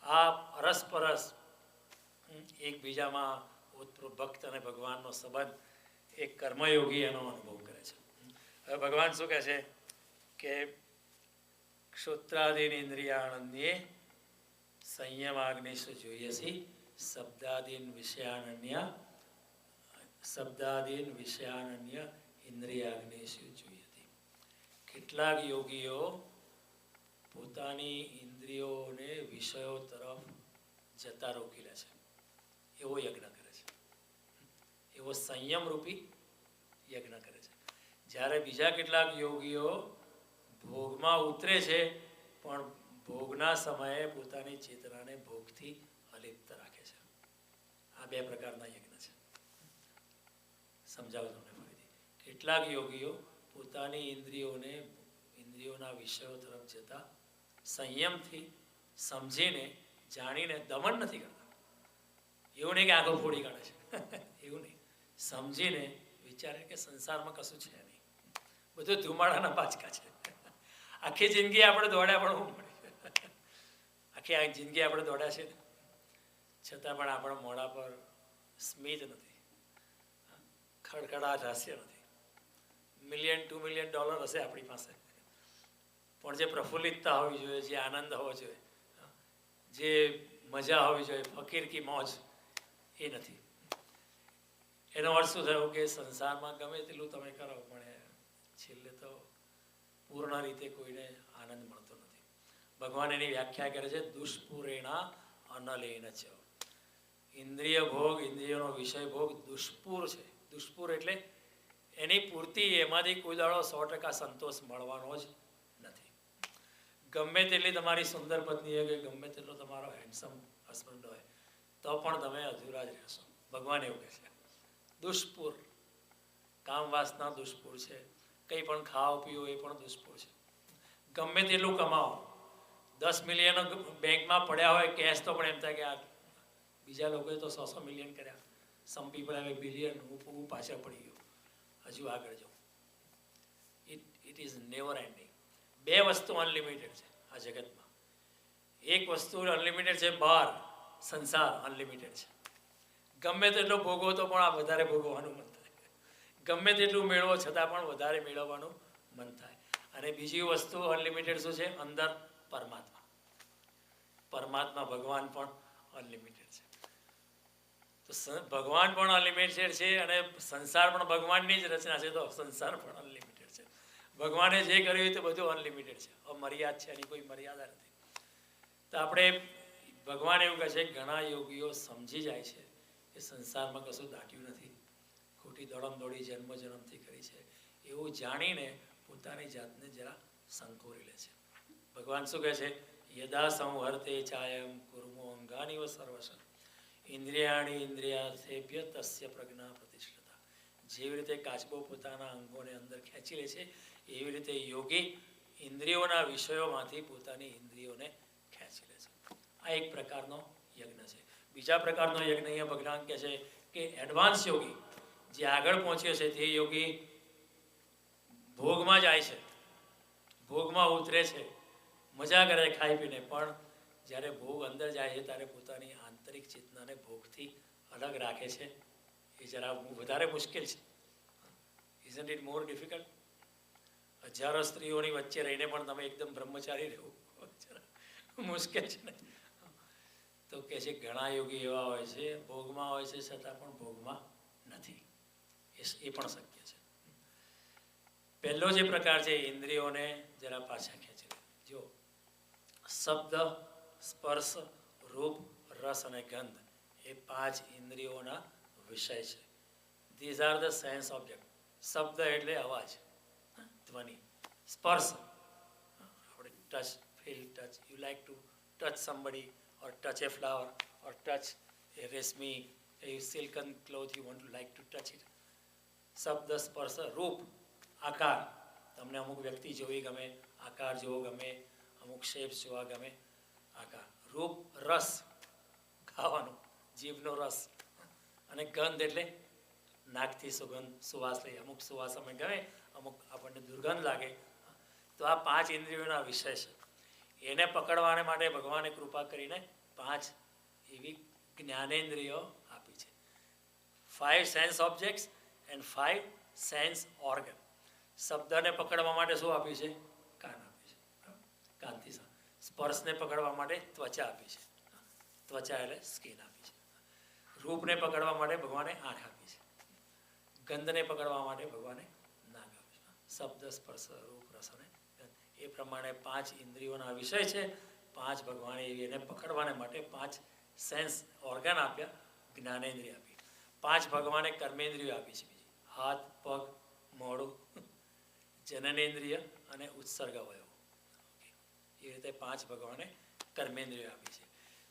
આ અરસપરસ એકબીજામાં ભક્ત અને ભગવાનનો સંબંધ એક કર્મયોગી એનો અનુભવ કરે છે. હવે ભગવાન શું કહે છે કે ક્ષોત્રાદીન ઇન્દ્રિયાણન્યે સંયમાગ્નિષુ જોઈએસી શબ્દાદીન વિષયાનન્ય ઇન્દ્રિયાગ્નિષુ જોઈતી. કેટલાક યોગીઓ પોતાની ઇન્દ્રિયોને વિષયો તરફ જતા રોકી લે છે, એવો યજ્ઞ કરે છે, એવો સંયમરૂપી યજ્ઞ કરે છે. જ્યારે બીજા કેટલાક યોગીઓ ભોગમાં ઉતરે છે, પણ ભોગના સમયે પોતાની ચેતનાને ભોગથી અલિપ્ત રાખે છે. આ આ બે પ્રકારના યજ્ઞ છે. સમજાવું તમને ફરીથી. કેટલાક યોગીઓ પોતાની ઇન્દ્રિયોના વિષયો તરફ જતા સંયમથી સમજીને જાણીને દમન નથી કરતા. એવું નહીં કે આંખો ફોડી કાઢે છે એવું નહીં. સમજીને વિચારે કે સંસારમાં કશું છે નહીં, બધું ધુમાડાના પાચકા છે. આખી જિંદગી આપણે દોડ્યા પણ શું મળે? આખી જિંદગી આપણે દોડ્યા છે ને, છતાં પણ આપણા મોઢા પર સ્મિત નથી, ખડખડાટ હાસ્ય નથી. $1-2 મિલિયન હશે આપણી પાસે, પણ જે પ્રફુલ્લિતતા હોવી જોઈએ, જે આનંદ હોવો જોઈએ, જે મજા હોવી જોઈએ, ફકીર કી મોજ, એ નથી. એનો અર્થ શું થયો કે સંસારમાં ગમે તેટલું તમે કરો પણ છેલ્લે તો પૂર્ણ રીતે કોઈને આનંદ મળતો નથી. ભગવાન એની વ્યાખ્યા કરે છે દુષ્પુરેણા અનલેન છે. ઇન્દ્રિય ભોગ, ઇન્દ્રિયોનો વિષય ભોગ દુષ્પુર છે. દુષ્પુર એટલે એની પૂર્તિ, એમાંથી કોઈ દાડો 100% સંતોષ મળવાનો જ નથી. ગમે તેટલી તમારી સુંદર પત્ની હોય કે ગમે તેટલો તમારો હેન્ડસમ હસબન્ડ હોય તો પણ તમે અધૂરા જ રહેશો. ભગવાન એવું કહે છે દુષ્પુર. કામ વાસના દુષ્પુર છે, કંઈ પણ ખાઓ પીઓ એ પણ દુષ્પુર છે. ગમે તેટલું કમાઓ, 10 મિલિયન બેંકમાં પડ્યા હોય કેશ તો પણ એમ થાય કે આ બીજા લોકોએ તો 100 મિલિયન કર્યા, સમ પીપલ હેવ $1 બિલિયન, હું પાછળ પડી ગયો, હજુ આગળ જાઉં. It is never ending. બે વસ્તુ અનલિમિટેડ છે આ જગતમાં. એક વસ્તુ અનલિમિટેડ છે બહાર, સંસાર અનલિમિટેડ છે. ગમે તેટલો ભોગવો તો પણ આ વધારે ભોગવવાનું મન થાય, ગમે તેટલું મેળવો છતાં પણ વધારે મેળવવાનું મન થાય. અને બીજી વસ્તુ અનલિમિટેડ શું છે? અંદર પરમાત્મા. પરમાત્મા ભગવાન પણ અનલિમિટેડ છે. તો ભગવાન પણ અનલિમિટેડ છે અને સંસાર પણ ભગવાનની જ રચના છે, તો સંસાર પણ અનલિમિટેડ છે. ભગવાને જે કર્યું તે બધું અનલિમિટેડ છે, અમર્યાદ છે, એની કોઈ મર્યાદા નથી. તો આપણે ભગવાન એવું કહે છે, ઘણા યોગીઓ સમજી જાય છે કે સંસારમાં કશું દાટ્યું નથી, ખોટી દોડી જન્મથી કરી છે, એવું જાણીને પોતાની જાતને જરા સંકોરી લે છે. ભગવાન શું કહે છે? યદા સંવર્તે ચાયમ કુર્મો અંગાનિવ સર્વશ ઇન્દ્રિયાણી ઇન્દ્રિયાર્થેભ્ય તસ્ય પ્રજ્ઞા પ્રતિષ્ઠતા. જેવી રીતે કાચબો પોતાના અંગોને અંદર ખેંચી લે છે, એવી રીતે યોગી ઇન્દ્રિયોના વિષયોમાંથી પોતાની ઇન્દ્રિયોને ખેંચી લે છે. આ એક પ્રકારનો યજ્ઞ છે. બીજા પ્રકારનો યજ્ઞ અહીંયા ભગવાન કહે છે કે એડવાન્સ યોગી, જે આગળ પહોંચ્યો છે તે યોગી ભોગમાં જાય છે, ભોગમાં ઉતરે છે, મજા કરે ખાઈ પીને, પણ જ્યારે ભોગ અંદર જાય છે ત્યારે પોતાની આંતરિક ચેતનાને ભોગથી અલગ રાખે છે. એ જરા વધારે મુશ્કેલ છે. Isn't it more difficult? હજારો સ્ત્રીઓની વચ્ચે રહીને પણ તમે એકદમ બ્રહ્મચારી રહેવું મુશ્કેલ છે ને. તો કહે છે ઘણા યોગી એવા હોય છે, ભોગમાં હોય છે છતાં પણ ભોગમાં નથી. એ પણ શક્ય છે. પહેલો જે પ્રકાર છે, ઇન્દ્રિયોને જરા પાછા ખેંચી લે. જો શબ્દ, સ્પર્શ, રૂપ, રસ અને ગંધ એ 5 ઇન્દ્રિયોના વિષય છે. These are the sense object. શબ્દ એટલે અવાજ, ધ્વનિ. સ્પર્શ, આપણે touch, feel, touch. You like to touch somebody or touch a flower or touch a resmi, a silken cloth, you want to like to touch it. શબ્દ, સ્પર્શ, રૂપ, આકાર. તમને અમુક વ્યક્તિ જોવી ગમે, આકાર જોવો ગમે, અમુક શેપ્સ જોવા ગમે, આકાર. રૂપ, રસ, ખાવાનું, જીભનો રસ. અને ગંધ એટલે નાકથી સુગંધ, સુવાસ લઈ. અમુક સુવાસ અમે ગમે, અમુક આપણને દુર્ગંધ લાગે. તો આ 5 ઇન્દ્રિયોના વિષય છે. એને પકડવાને માટે ભગવાને કૃપા કરીને 5 એવી જ્ઞાનેન્દ્રિયો આપી છે. 5 sense objects and 5 sense organ. શબ્દને પકડવા માટે શું આપ્યું છે? કાન આપ્યું છે, કાનથી. સ્પર્શને પકડવા માટે ત્વચા આપી છે, ત્વચા એટલે સ્કિન આપી છે. રૂપને પકડવા માટે ભગવાને આંખ આપી છે. ગંધને પકડવા માટે ભગવાને નાક આપી છે. શબ્દ, સ્પર્શ, રૂપ, રસ અને એ પ્રમાણે 5 ઇન્દ્રિયોના વિષય છે. 5 ભગવાને એને પકડવાને માટે 5 સેન્સ ઓર્ગન આપ્યા, જ્ઞાનેન્દ્રિય આપી. 5 ભગવાને કર્મેન્દ્રિયો આપી છે. બીજી હાથ, પગ, મોઢું, જનનેન્દ્રિય અને ઉત્સર્ગ અવયવ. એ રીતે 5 ભગવાને કર્મેન્દ્રિયો આપી છે.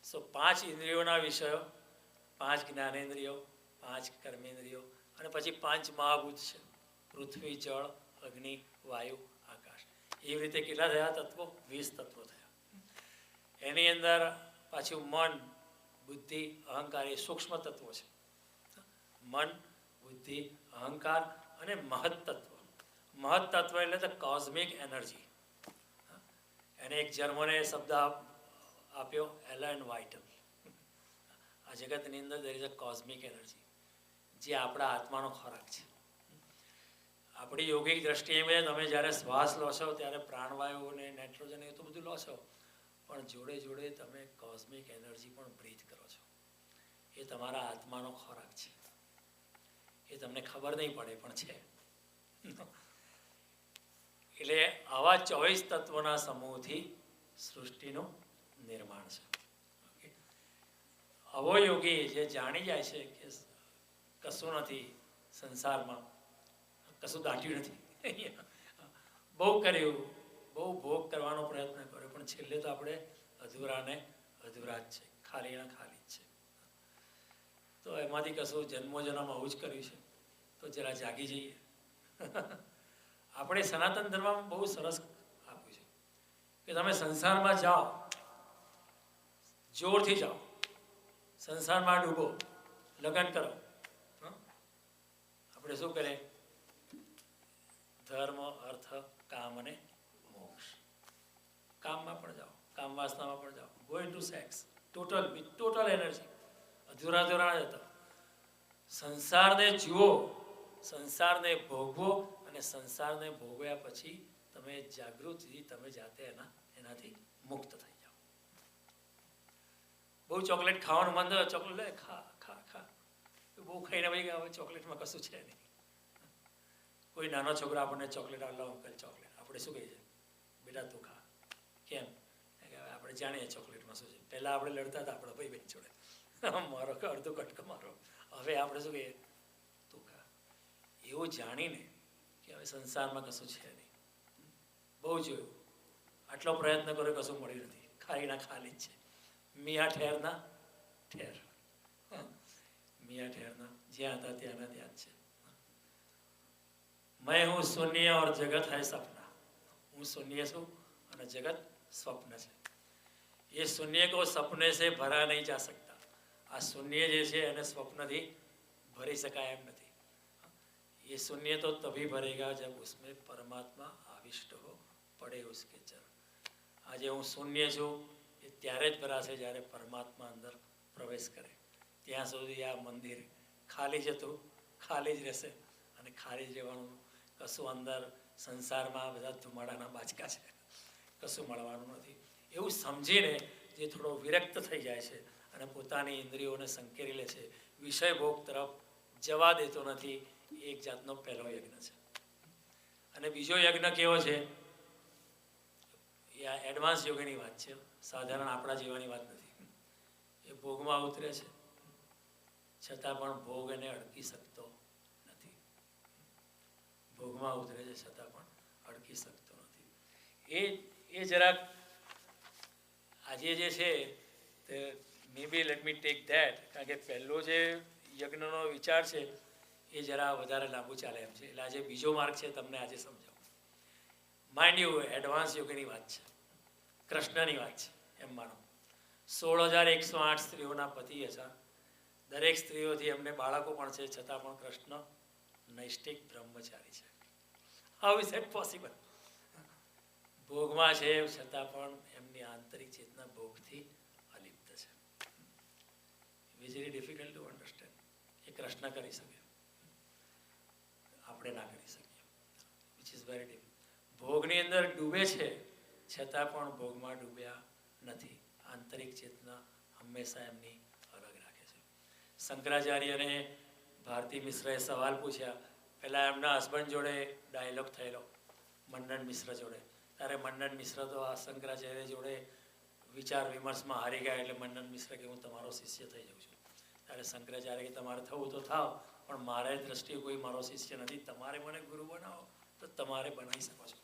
સો 5 ઇન્દ્રિયોના વિષયો 5 જ્ઞાનેન્દ્રિયો, 5 કર્મેન્દ્રિયો અને પછી 5 મહાભૂત છે, પૃથ્વી, જળ, અગ્નિ, વાયુ, આકાશ. એવી રીતે કેટલા થયા તત્વો? 20 તત્વો થયા. એની અંદર પાછું મન, બુદ્ધિ, અહંકાર એ સૂક્ષ્મ તત્વો છે. મન, બુદ્ધિ, અહંકાર અને મહત્તત્વ. મહત્તત્વ એટલે તો કોસ્મિક એનર્જી. એને એક જર્મને શબ્દ આપ્યો, એલન વ્હાઇટ. આ જગતની અંદર there is a cosmic energy, જે આપણા આત્માનો ખોરાક છે. આપણી યોગિક દ્રષ્ટિએ તમે જ્યારે શ્વાસ લો છો ત્યારે પ્રાણવાયુ અને નાઇટ્રોજન એ તો બધું લો છો, પણ જોડે જોડે તમે કોસ્મિક એનર્જી પણ બ્રીથ કરો છો. એ તમારા આત્માનો ખોરાક છે. એ તમને ખબર નહીં પડે પણ છે. એટલે આવા 24 તત્વોના સમૂહથી સૃષ્ટિનું નિર્માણ છે. આવો યોગી જે જાણી જાય છે કે કશું નથી સંસારમાં, કશું દાટ્યું નથી, બહુ કર્યું, બહુ ભોગ કરવાનો પ્રયત્ન કર્યો, પણ છેલ્લે તો આપણે અધૂરા જ છે, ખાલીના ખાલી જ છે. તો એમાંથી કશું જન્મોજન્મ આવું જ કર્યું છે, તો જરા જાગી જઈએ. આપણે સનાતન ધર્મમાં બહુ સરસ આપ્યું છે કે તમે સંસારમાં જાઓ, જોરથી જાઓ, સંસારમાં ડૂબો, લગ્ન કરો. આપણે શું કરે? ધર્મ, અર્થ, કામ અને મોક્ષ. કામમાં પણ જાઓ, કામ વાસનામાં પણ જાઓ. Go in to sex, total energy. અધૂરા જતા સંસારને જુઓ, સંસારને ભોગવો, અને સંસારને ભોગવ્યા પછી તમે જાગૃતિથી તમે જાતે એનાથી મુક્ત થઈ જાઓ. બહુ ચોકલેટ ખાવાનું મન થયું, ચોકલેટ લે, ખા ખા ખા. બહુ ખાઈને ભાઈ હવે ચોકલેટમાં કશું છે નહીં. કોઈ નાનો છોકરો આપણને ચોકલેટ આટલા અંકલ ચોકલેટ, આપણે શું કહીએ? બેટા તું ખા. કેમ? આપણે જાણીએ ચોકલેટમાં શું છે. પહેલાં આપણે લડતા હતા આપણા ભાઈ બહેન જોડે, મારો અડધો કટકો મારો. હવે આપણે શું કહીએ? તું ખા. એવું જાણીને કે હવે સંસારમાં કશું છે નહીં. બહુ જોયું, આટલો પ્રયત્ન કર્યો, કશું મળ્યું નથી, ખાલીના ખાલી જ છે. મિયા ઠેરના ઠેર, મિયા ઠેરના જ્યાં હતા ત્યાંના ત્યાં જ છે. मैं हूँ शून्य और जगत है सपना. હું શૂન્ય છું અને જગત સ્વપ્ન છે. ये शून्य को सपने से भरा नहीं जा सकता. આ શૂન્ય જે છે એને સ્વપ્નથી ભરી શકાય એમ નથી. ये शून्य तो तभी भरेगा जब उसमें परमात्मा आविष्ट हो, पड़े उसके चरण. આજે હું શૂન્ય છું એ ત્યારે જ ભરાશે જ્યારે પરમાત્મા અંદર પ્રવેશ કરે. ત્યાં સુધી આ મંદિર ખાલી જ હતું, ખાલી જ રહેશે અને ખાલી જ રહેવાનું. કશું અંદર સંસારમાં બધા ધુમાડાના બાચકા છે, કશું મળવાનું નથી. એવું સમજીને જે થોડો વિરક્ત થઈ જાય છે અને પોતાની ઇન્દ્રિયોને સંકેરી લે છે, વિષય ભોગ તરફ જવા દેતો નથી, એક જાતનો પહેલો યજ્ઞ છે. અને બીજો યજ્ઞ કેવો છે? એ આ એડવાન્સ યોગની વાત છે, સાધારણ આપણા જેવાની વાત નથી. એ ભોગમાં ઉતરે છે, છતાં પણ ભોગ એને અડકી શકતો નથી. ભોગમાં ઉતરે છે છતાં પણ અડકી શકતો નથી. એ જરાક આજે જે છે તે મે બી લેટ મી ટેક ધેટ, કારણ કે પહેલો જે યજ્ઞનો વિચાર છે એ જરા વધારે લાંબુ ચાલે એમ છે. એટલે આજે બીજો માર્ગ છે, તમને આજે સમજાવું. માઇન્ડ યુ, એડવાન્સ યોગની વાત છે, કૃષ્ણની વાત છે એમ માનો. 16,108 સ્ત્રીઓના પતિ હતા. દરેક સ્ત્રીઓથી એમને બાળકો પણ છે, છતાં પણ કૃષ્ણ નૈષ્ઠિક બ્રહ્મચારી છે. How is it possible? ભોગમાં છે છતાં પણ એમની આંતરિક ચેતના ભોગથી અલિપ્ત છે. Very difficult to understand. એ કૃષ્ણ કરી શકે, આપણે ના કરી શકીએ. Which is very difficult. ભોગની અંદર ડૂબે છે છતાં પણ ભોગમાં ડૂબ્યા નથી. આંતરિક ચેતના હંમેશા એમની અલગ રાખે છે. શંકરાચાર્યને ભારતી મિશ્રએ સવાલ પૂછ્યા. પહેલાં એમના હસબન્ડ જોડે ડાયલોગ થયેલો મંડન મિશ્ર જોડે. ત્યારે મંડન મિશ્ર તો આ શંકરાચાર્ય જોડે વિચાર વિમર્શમાં હારી ગયા. એટલે મંડન મિશ્ર કે હું તમારો શિષ્ય થઈ જાઉં છું. ત્યારે શંકરાચાર્ય કે તમારે થવું તો થાવ, પણ મારે દ્રષ્ટિએ કોઈ મારો શિષ્ય નથી. તમારે મને ગુરુ બનાવો તો તમારે બનાવી શકો છો.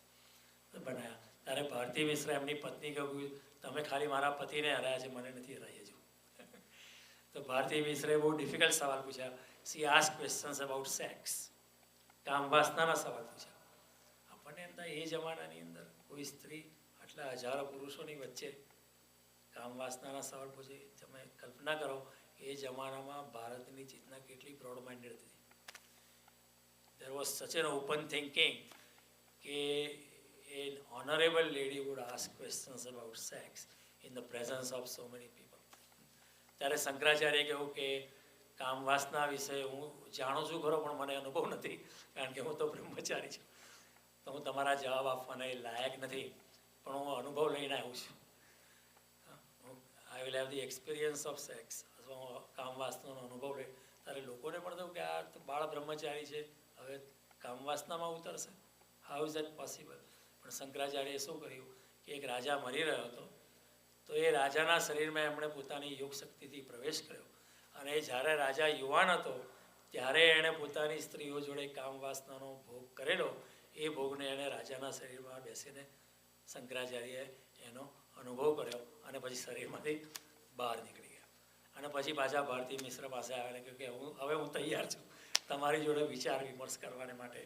તો બનાવ્યા. ત્યારે ભારતી મિશ્ર એમની પત્ની કહ્યું, તમે ખાલી મારા પતિને હરાયા છે, મને નથી હરાઈ હજુ. તો ભારતી મિશ્રે બહુ ડિફિકલ્ટ સવાલ પૂછ્યા. See ask questions about sex, કામ વાસનાના સવાલ પૂછ્યા. આપણને એમ થાય એ જમાનાની અંદર કોઈ સ્ત્રી આટલા હજારો પુરુષોની વચ્ચે કામ વાસનાના સવાલ પૂછે. તમે કલ્પના કરો એ જમાનામાં ભારતની ચેતના કેટલી બ્રોડ માઇન્ડેડ હતી. there was such an open thinking કે an honorable lady would ask questions about sex in the presence of so many people. ત્યારે શંકરાચાર્ય કહ્યું કે કામ વાસના વિશે હું જાણું છું ખરો, પણ મને અનુભવ નથી, કારણ કે હું તો બ્રહ્મચારી છું, તો હું તમારા જવાબ આપવાના એ લાયક નથી, પણ હું અનુભવ લઈને આવ્યો છું. I will have the experience of sex. અથવા હું કામ વાસનાનો અનુભવ લે. ત્યારે લોકોને પણ થયું કે આ તો બાળ બ્રહ્મચારી છે, હવે કામ વાસનામાં ઉતરશે, હાઉ ઇઝ દેટ પોસિબલ? પણ શંકરાચાર્યએ શું કર્યું કે એક રાજા મરી રહ્યો હતો, તો એ રાજાના શરીરમાં એમણે પોતાની યોગ શક્તિથી પ્રવેશ કર્યો, અને જ્યારે રાજા યુવાન હતો ત્યારે એણે પોતાની સ્ત્રીઓ જોડે કામ વાસનાનો ભોગ કરેલો. એ ભોગને એણે રાજાના શરીરમાં બેસીને શંકરાચાર્યએ એનો અનુભવ કર્યો, અને પછી શરીરમાંથી બહાર નીકળી ગયા. અને પછી પાછા ભારતી મિશ્ર પાસે આવ્યા અને કહ્યું કે હું તૈયાર છું તમારી જોડે વિચાર વિમર્શ કરવાને માટે.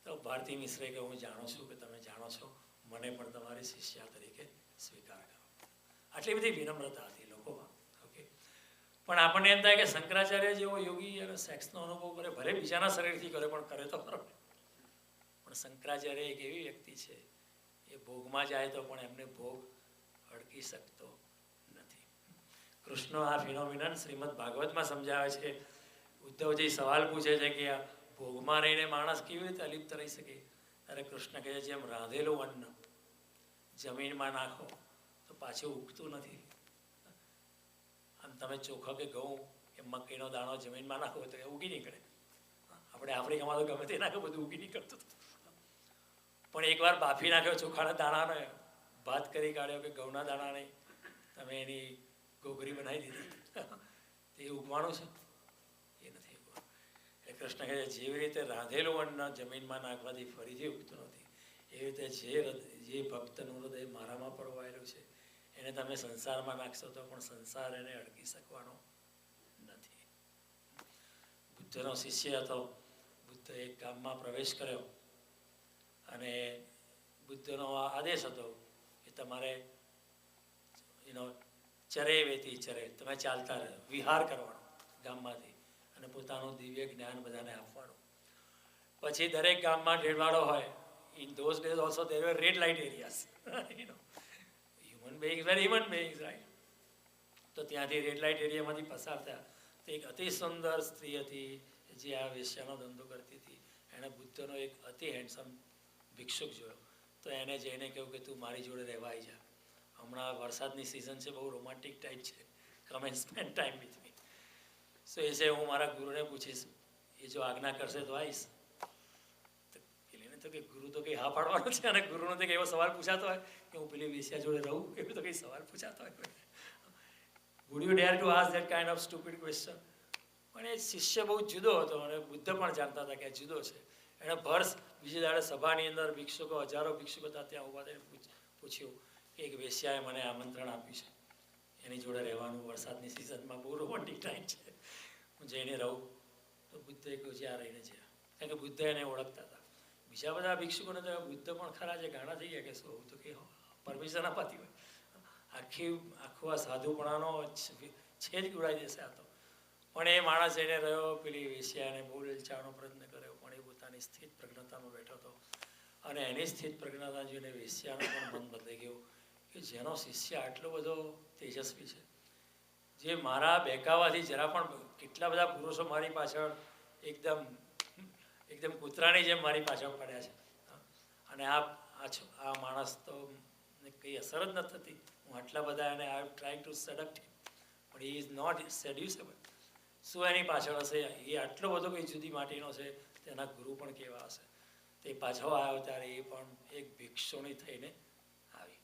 તો ભારતી મિશ્રે કે હું જાણું છું કે તમે જાણો છો, મને પણ તમારી શિષ્યા તરીકે સ્વીકાર કરો. આટલી બધી વિનમ્રતા હતી લોકોમાં. ઓકે, પણ આપણને એમ થાય કે શંકરાચાર્ય જેવો યોગી અને સેક્સનો અનુભવ કરે, ભલે બીજાના શરીરથી કરે, પણ કરે તો ખરો. પણ શંકરાચાર્ય એક એવી વ્યક્તિ છે, એ ભોગમાં જાય તો પણ એમને ભોગ અડકી શકતો નથી. કૃષ્ણ આ ફિનોમિનન શ્રીમદ ભાગવતમાં સમજાવે છે. ઉદ્ધવજી સવાલ પૂછે છે કે આ ભોગમાં રહીને માણસ કેવી રીતે અલિપ્ત રહી શકે? ત્યારે કૃષ્ણ કહે છે જેમ રાંધેલું અન્ન જમીનમાં નાખો તો પાછું ઉગતું નથી. આમ તમે ચોખા કે ઘઉં કે મકઈનો દાણો જમીનમાં નાખો તો એ ઉગી નીકળે. આપણે આફ્રિકામાં તો ગમે તે નાખો બધું ઉગી નીકળતું હતું. પણ એકવાર બાફી નાખ્યો ચોખાના દાણાને, ભાત કરી કાઢ્યો કે ઘઉંના દાણાને તમે એની ઘોઘરી બનાવી દીધી, તે ઉગવાનું છે? એ નથી ઉગવાનું. એટલે કૃષ્ણ કહે છે જેવી રીતે રાંધેલું અન્ન જમીનમાં નાખવાથી ફરીથી ઉગતું નથી, એવી રીતે જે ભક્તનું હૃદય મારામાં પડવાયેલું છે એને તમે સંસારમાં નાખશો તો પણ સંસાર એને અડકી શકવાનો નથી. બુદ્ધનો શિષ્ય હતો. બુદ્ધ એક ગામમાં પ્રવેશ કર્યો અને બુદ્ધનો આદેશ હતો કે તમારે ચરે વેતી ચરે, તમે ચાલતા રહો, વિહાર કરવાનો ગામમાંથી, અને પોતાનું દિવ્ય જ્ઞાન બધાને આપવાનું. પછી દરેક ગામમાં ઢેરવાડો હોય. In those days also there were red light areas. Human beings were human beings, right? તો ત્યાંથી રેડ લાઇટ એરિયામાંથી પસાર થયા તો એક અતિ સુંદર સ્ત્રી હતી જે આ વેશ્યાનો ધંધો કરતી હતી. એણે બુદ્ધનો એક અતિ હેન્ડસમ ભિક્ષુક જોયો, તો એને જઈને કહ્યું કે તું મારી જોડે રહેવા આવી જા, હમણાં વરસાદની સિઝન છે, બહુ રોમાન્ટિક ટાઈપ છે, come and spend time with me. So એ છે હું મારા ગુરુને પૂછીશ, એ જો આજ્ઞા કરશે તો આવીશ. તો કે ગુરુ તો કંઈ હા પાડવાનો છે, અને ગુરુનો તો એવો સવાલ પૂછાતો હોય કે હું પેલી વેશ્યા જોડે રહું, એવું તો કંઈ સવાલ પૂછાતો હોય. Would you dare to ask that kind of stupid question? પણ એ શિષ્ય બહુ જુદો હતો, અને બુદ્ધ પણ જાણતા હતા કે આ જુદો છે. એણે ભર્સ બીજી દાડે સભાની અંદર ભિક્ષુકો, હજારો ભિક્ષુકો હતા, ત્યાં ઊભા થઈને પૂછ્યું કે એક વેશ્યાએ મને આમંત્રણ આપ્યું છે, એની જોડે રહેવાનું, વરસાદની સિઝનમાં બહુ રોમાન્ટિક ટાઈમ છે, હું જઈને રહું? તો બુદ્ધે કહ્યું જ્યાં રહીને જ્યાં, કારણ કે બુદ્ધ એને ઓળખતા હતા. બીજા બધા ભિક્ષુકોને તો બુદ્ધ પણ ખરા છે, ગાણા થઈ ગયા કે શું, તો કે પરમિશન અપાતી હોય. આખું આ સાધુપણાનો છે જ ઉડાવી દેશે આ તો. પણ એ માણસ એને રહ્યો, પેલી વેશ્યાને બહુ લલચાવવાનો પ્રયત્ન કર્યો, પણ એ પોતાની સ્થિત પ્રજ્ઞતામાં બેઠો હતો. અને એની સ્થિત પ્રજ્ઞતા જોઈને વેશ્યાનું પણ મન બદલાઈ ગયું કે જેનો શિષ્ય આટલો બધો તેજસ્વી છે, જે મારા બહેકાવાથી જરા પણ, કેટલા બધા પુરુષો મારી પાછળ એકદમ કૂતરાની જેમ મારી પાછળ પડ્યા છે, અને આ માણસ તો કંઈ અસર જ નથી થતી. હું આટલા બધા એને આઈ ટ્રાય ટુ સેડક્ટ હિમ પણ હી ઇઝ નોટ સેડ્યુસેબલ. શું એની પાછળ હશે? એ આટલો બધો કંઈ જુદી માટીનો છે, તેના ગુરુ પણ કેવા હશે? તે પાછો આવ્યો ત્યારે એ પણ એક ભિક્ષુણી થઈને આવી.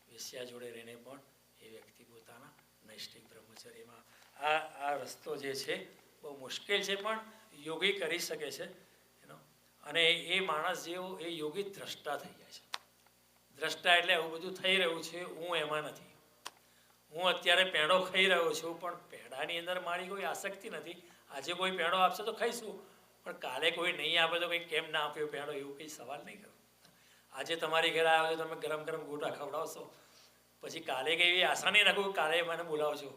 વેશ્યા જોડે રહીને પણ એ વ્યક્તિ પોતાના નૈષ્ઠિક બ્રહ્મચર્યમાં આ રસ્તો જે છે બહુ મુશ્કેલ છે, પણ યોગી કરી શકે છે એનો. અને એ માણસ જેવો એ યોગી દ્રષ્ટા થઈ જાય છે. દ્રષ્ટા એટલે આવું બધું થઈ રહ્યું છે, હું એમાં નથી. હું અત્યારે પેંડો ખાઈ રહ્યો છું, પણ પેંડાની અંદર મારી કોઈ આસક્તિ નથી. આજે કોઈ પેંડો આપશે તો ખાઈશું, પણ કાલે કોઈ નહીં આપે તો કંઈ કેમ ના આપ્યો પેંડો, એવું કંઈ સવાલ નહીં કરો. આજે તમારી ઘરે આવ્યો છો, તમે ગરમ ગરમ ગોટા ખવડાવશો, પછી કાલે કંઈ એવી આશા નહીં રાખું કાલે મને બોલાવજો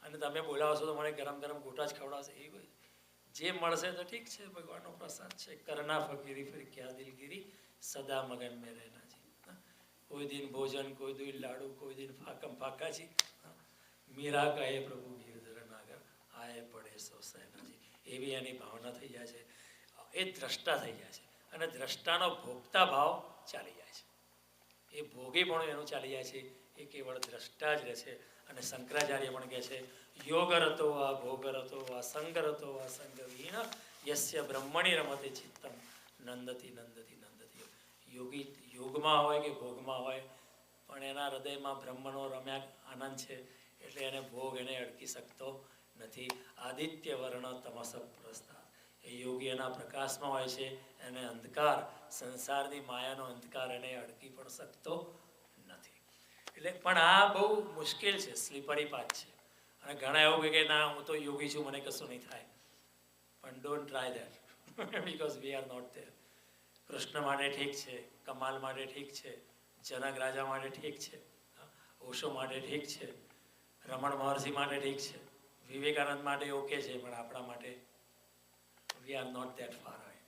અને તમે બોલાવશો તો મને ગરમ ગરમ ગોટા જ ખવડાવશે. એ કોઈ જે મળશે તો ઠીક છે, ભગવાનનો પ્રસાદ છે. કરના ફકીરી ફિર ક્યા દિલગીરી, સદા મગન મેં રહેના જી. કોઈ દિન ભોજન, કોઈ દિન લાડુ, કોઈ દિન ફાકમ ફાકાજી. મીરા કહે પ્રભુ ગીરધર નાગર, આય પડે સો સહેનાજી. એવી એની ભાવના થઈ જાય છે, એ દ્રષ્ટા થઈ જાય છે, અને દ્રષ્ટાનો ભોગતા ભાવ ચાલી જાય છે. એ ભોગી પણ એનું ચાલી જાય છે, એ કેવળ દ્રષ્ટા જ રહે છે. અને શંકરાચાર્ય પણ કહે છે, યોગરતો વા ભોગરતો વા સંગરતો વા સંગવિહીન યસ્ય બ્રહ્મણી રમતે ચિત્તમ નંદતી નંદતી નંદતી. યોગી યોગમાં હોય કે ભોગમાં હોય, પણ એના હૃદયમાં બ્રહ્મનો રમ્યા આનંદ છે, એટલે એને ભોગ એને અડકી શકતો નથી. આદિત્ય વર્ણ તમસ પ્રસ્થા, એ યોગી એના પ્રકાશમાં હોય છે, એને અંધકાર સંસારની માયાનો અંધકાર એને અડકી પણ શકતો નથી. એટલે પણ આ બહુ મુશ્કેલ છે, સ્લીપરી પાથ છે. અને ઘણા એવું કે ના હું તો યોગી છું, મને કશું નહીં થાય. પણ don't try that because we are not there. Krishna માટે ઠીક છે, કમાલ માટે ઠીક છે, જનક રાજા માટે ઠીક છે, ઓશો માટે ઠીક છે, રમણ મહર્ષિ માટે ઠીક છે, વિવેકાનંદ માટે ઓકે છે, પણ આપણા માટે we are not that far away.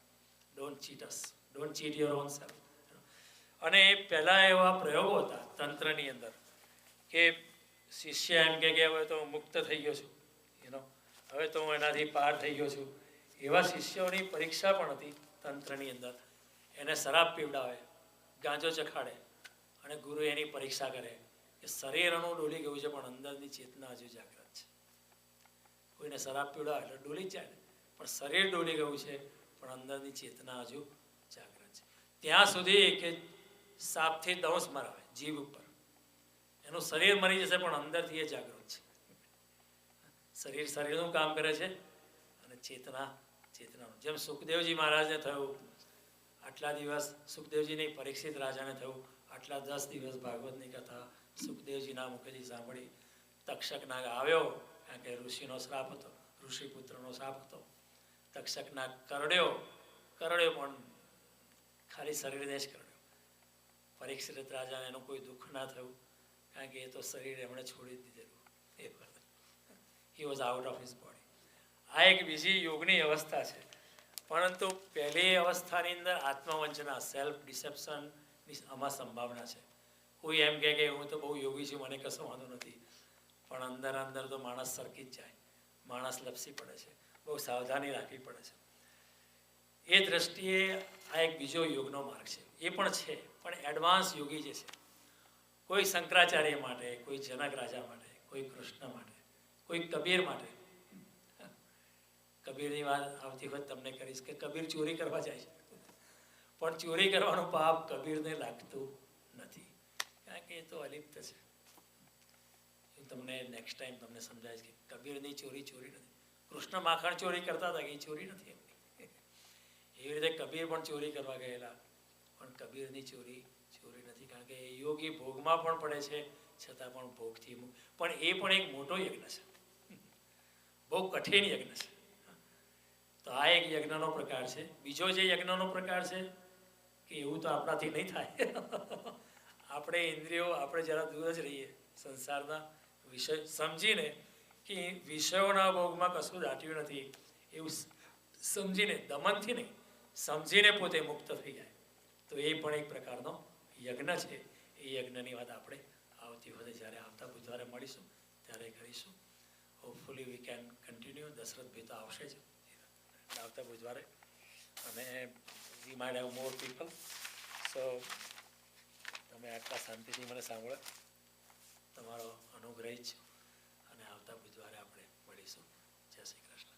Don't cheat us, don't cheat your own self. અને પહેલાં એવા પ્રયોગો હતા તંત્રની અંદર કે શિષ્ય એમ કે હવે તો હું મુક્ત થઈ ગયો છું, હવે તો હું એનાથી પાર થઈ ગયો છું. એવા શિષ્યોની પરીક્ષા પણ હતી તંત્રની અંદર. એને શરાબ પીવડાવે, ગાંજો ચખાડે, અને ગુરુ એની પરીક્ષા કરે કે શરીર એનું ડોલી ગયું છે, પણ અંદરની ચેતના હજુ જાગ્રત છે. કોઈને શરાબ પીવડાવે એટલે ડોલી જ જાય, પણ શરીર ડોલી ગયું છે, પણ અંદરની ચેતના હજુ જાગ્રત છે. ત્યાં સુધી કે સાપથી દંશ મરાવે જીભ ઉપર, એનું શરીર મરી જશે, પણ અંદરથી એ જાગૃત છે. શરીર શરીરનું કામ કરે છે, અને ચેતના ચેતનાનું. જેમ સુખદેવજી મહારાજને થયું, આટલા દિવસ સુખદેવજીની પરીક્ષિત રાજાને થયું, આટલા 10 દિવસ ભાગવતની કથા સુખદેવજીના મુખેથી સાંભળી. તક્ષક નાગ આવ્યો, કારણ કે ઋષિનો શ્રાપ હતો, ઋષિપુત્રનો શ્રાપ હતો. તક્ષક નાગ કરડ્યો પણ ખાલી શરીરને જ કરડ્યો. પરીક્ષિત રાજાને એનું કોઈ દુઃખ ના થયું, કારણ કે એ તો શરીર એમણે છોડી દીધેલું. He was out of his body. આ એક બીજી યોગની અવસ્થા છે. પરંતુ પહેલી અવસ્થાની અંદર આત્મવંચના, સેલ્ફ ડિસેપ્શનની આમાં સંભાવના છે. કોઈ એમ કહે કે હું તો બહુ યોગી છું, મને કશો વાંધો નથી, પણ અંદર અંદર તો માણસ સરકી જ જાય, માણસ લપસી પડે છે. બહુ સાવધાની રાખવી પડે છે. એ દ્રષ્ટિએ આ એક બીજો યોગનો માર્ગ છે. એ પણ છે, પણ એડવાન્સ યોગી જે છે, કોઈ શંકરાચાર્ય માટે, કોઈ જનક રાજા માટે, કોઈ કૃષ્ણ માટે, કોઈ કબીર માટે. કબીરની વાત આવતી વખત તમને કરીશ કે કબીર ચોરી કરવા જાય છે, પણ ચોરી કરવાનું પાપ કબીરને લાગતું નથી, કારણ કે એ તો અલિપ્ત છે. હું તમને નેક્સ્ટ ટાઈમ તમને સમજાવીશ કે કબીરની ચોરી નથી. કૃષ્ણ માખણ ચોરી કરતા હતા કે એ ચોરી નથી એમની. એવી રીતે કબીર પણ ચોરી કરવા ગયેલા, પણ કબીરની ચોરી નથી, કારણ કે યોગી ભોગમાં પણ પડે છે, છતાં પણ ભોગથી પણ એ પણ એક મોટો યજ્ઞ છે, બહુ કઠિન યજ્ઞ છે. તો આ એક યજ્ઞનો પ્રકાર છે. બીજો જે યજ્ઞનો પ્રકાર છે કે એવું તો આપણાથી નહીં થાય. આપણે ઇન્દ્રિયો, આપણે જરા દૂર જ રહીએ સંસારના વિષય, સમજીને કે વિષયોના ભોગમાં કશું દાટ્યું નથી, એવું સમજીને, દમનથી નહીં, સમજીને પોતે મુક્ત થઈ જાય, તો એ પણ એક પ્રકારનો યજ્ઞ છે. એ યજ્ઞની વાત આપણે આવતી વખતે જ્યારે આવતા બુધવારે મળીશું ત્યારે કરીશું. Hopefully we can continue. Dasharathbhai તો આવશે જ આવતા બુધવારે, અને we might have more people. So તમે આટલા શાંતિથી મને સાંભળો, તમારો અનુગ્રહ જ, અને આવતા બુધવારે આપણે મળીશું. જય શ્રી કૃષ્ણ.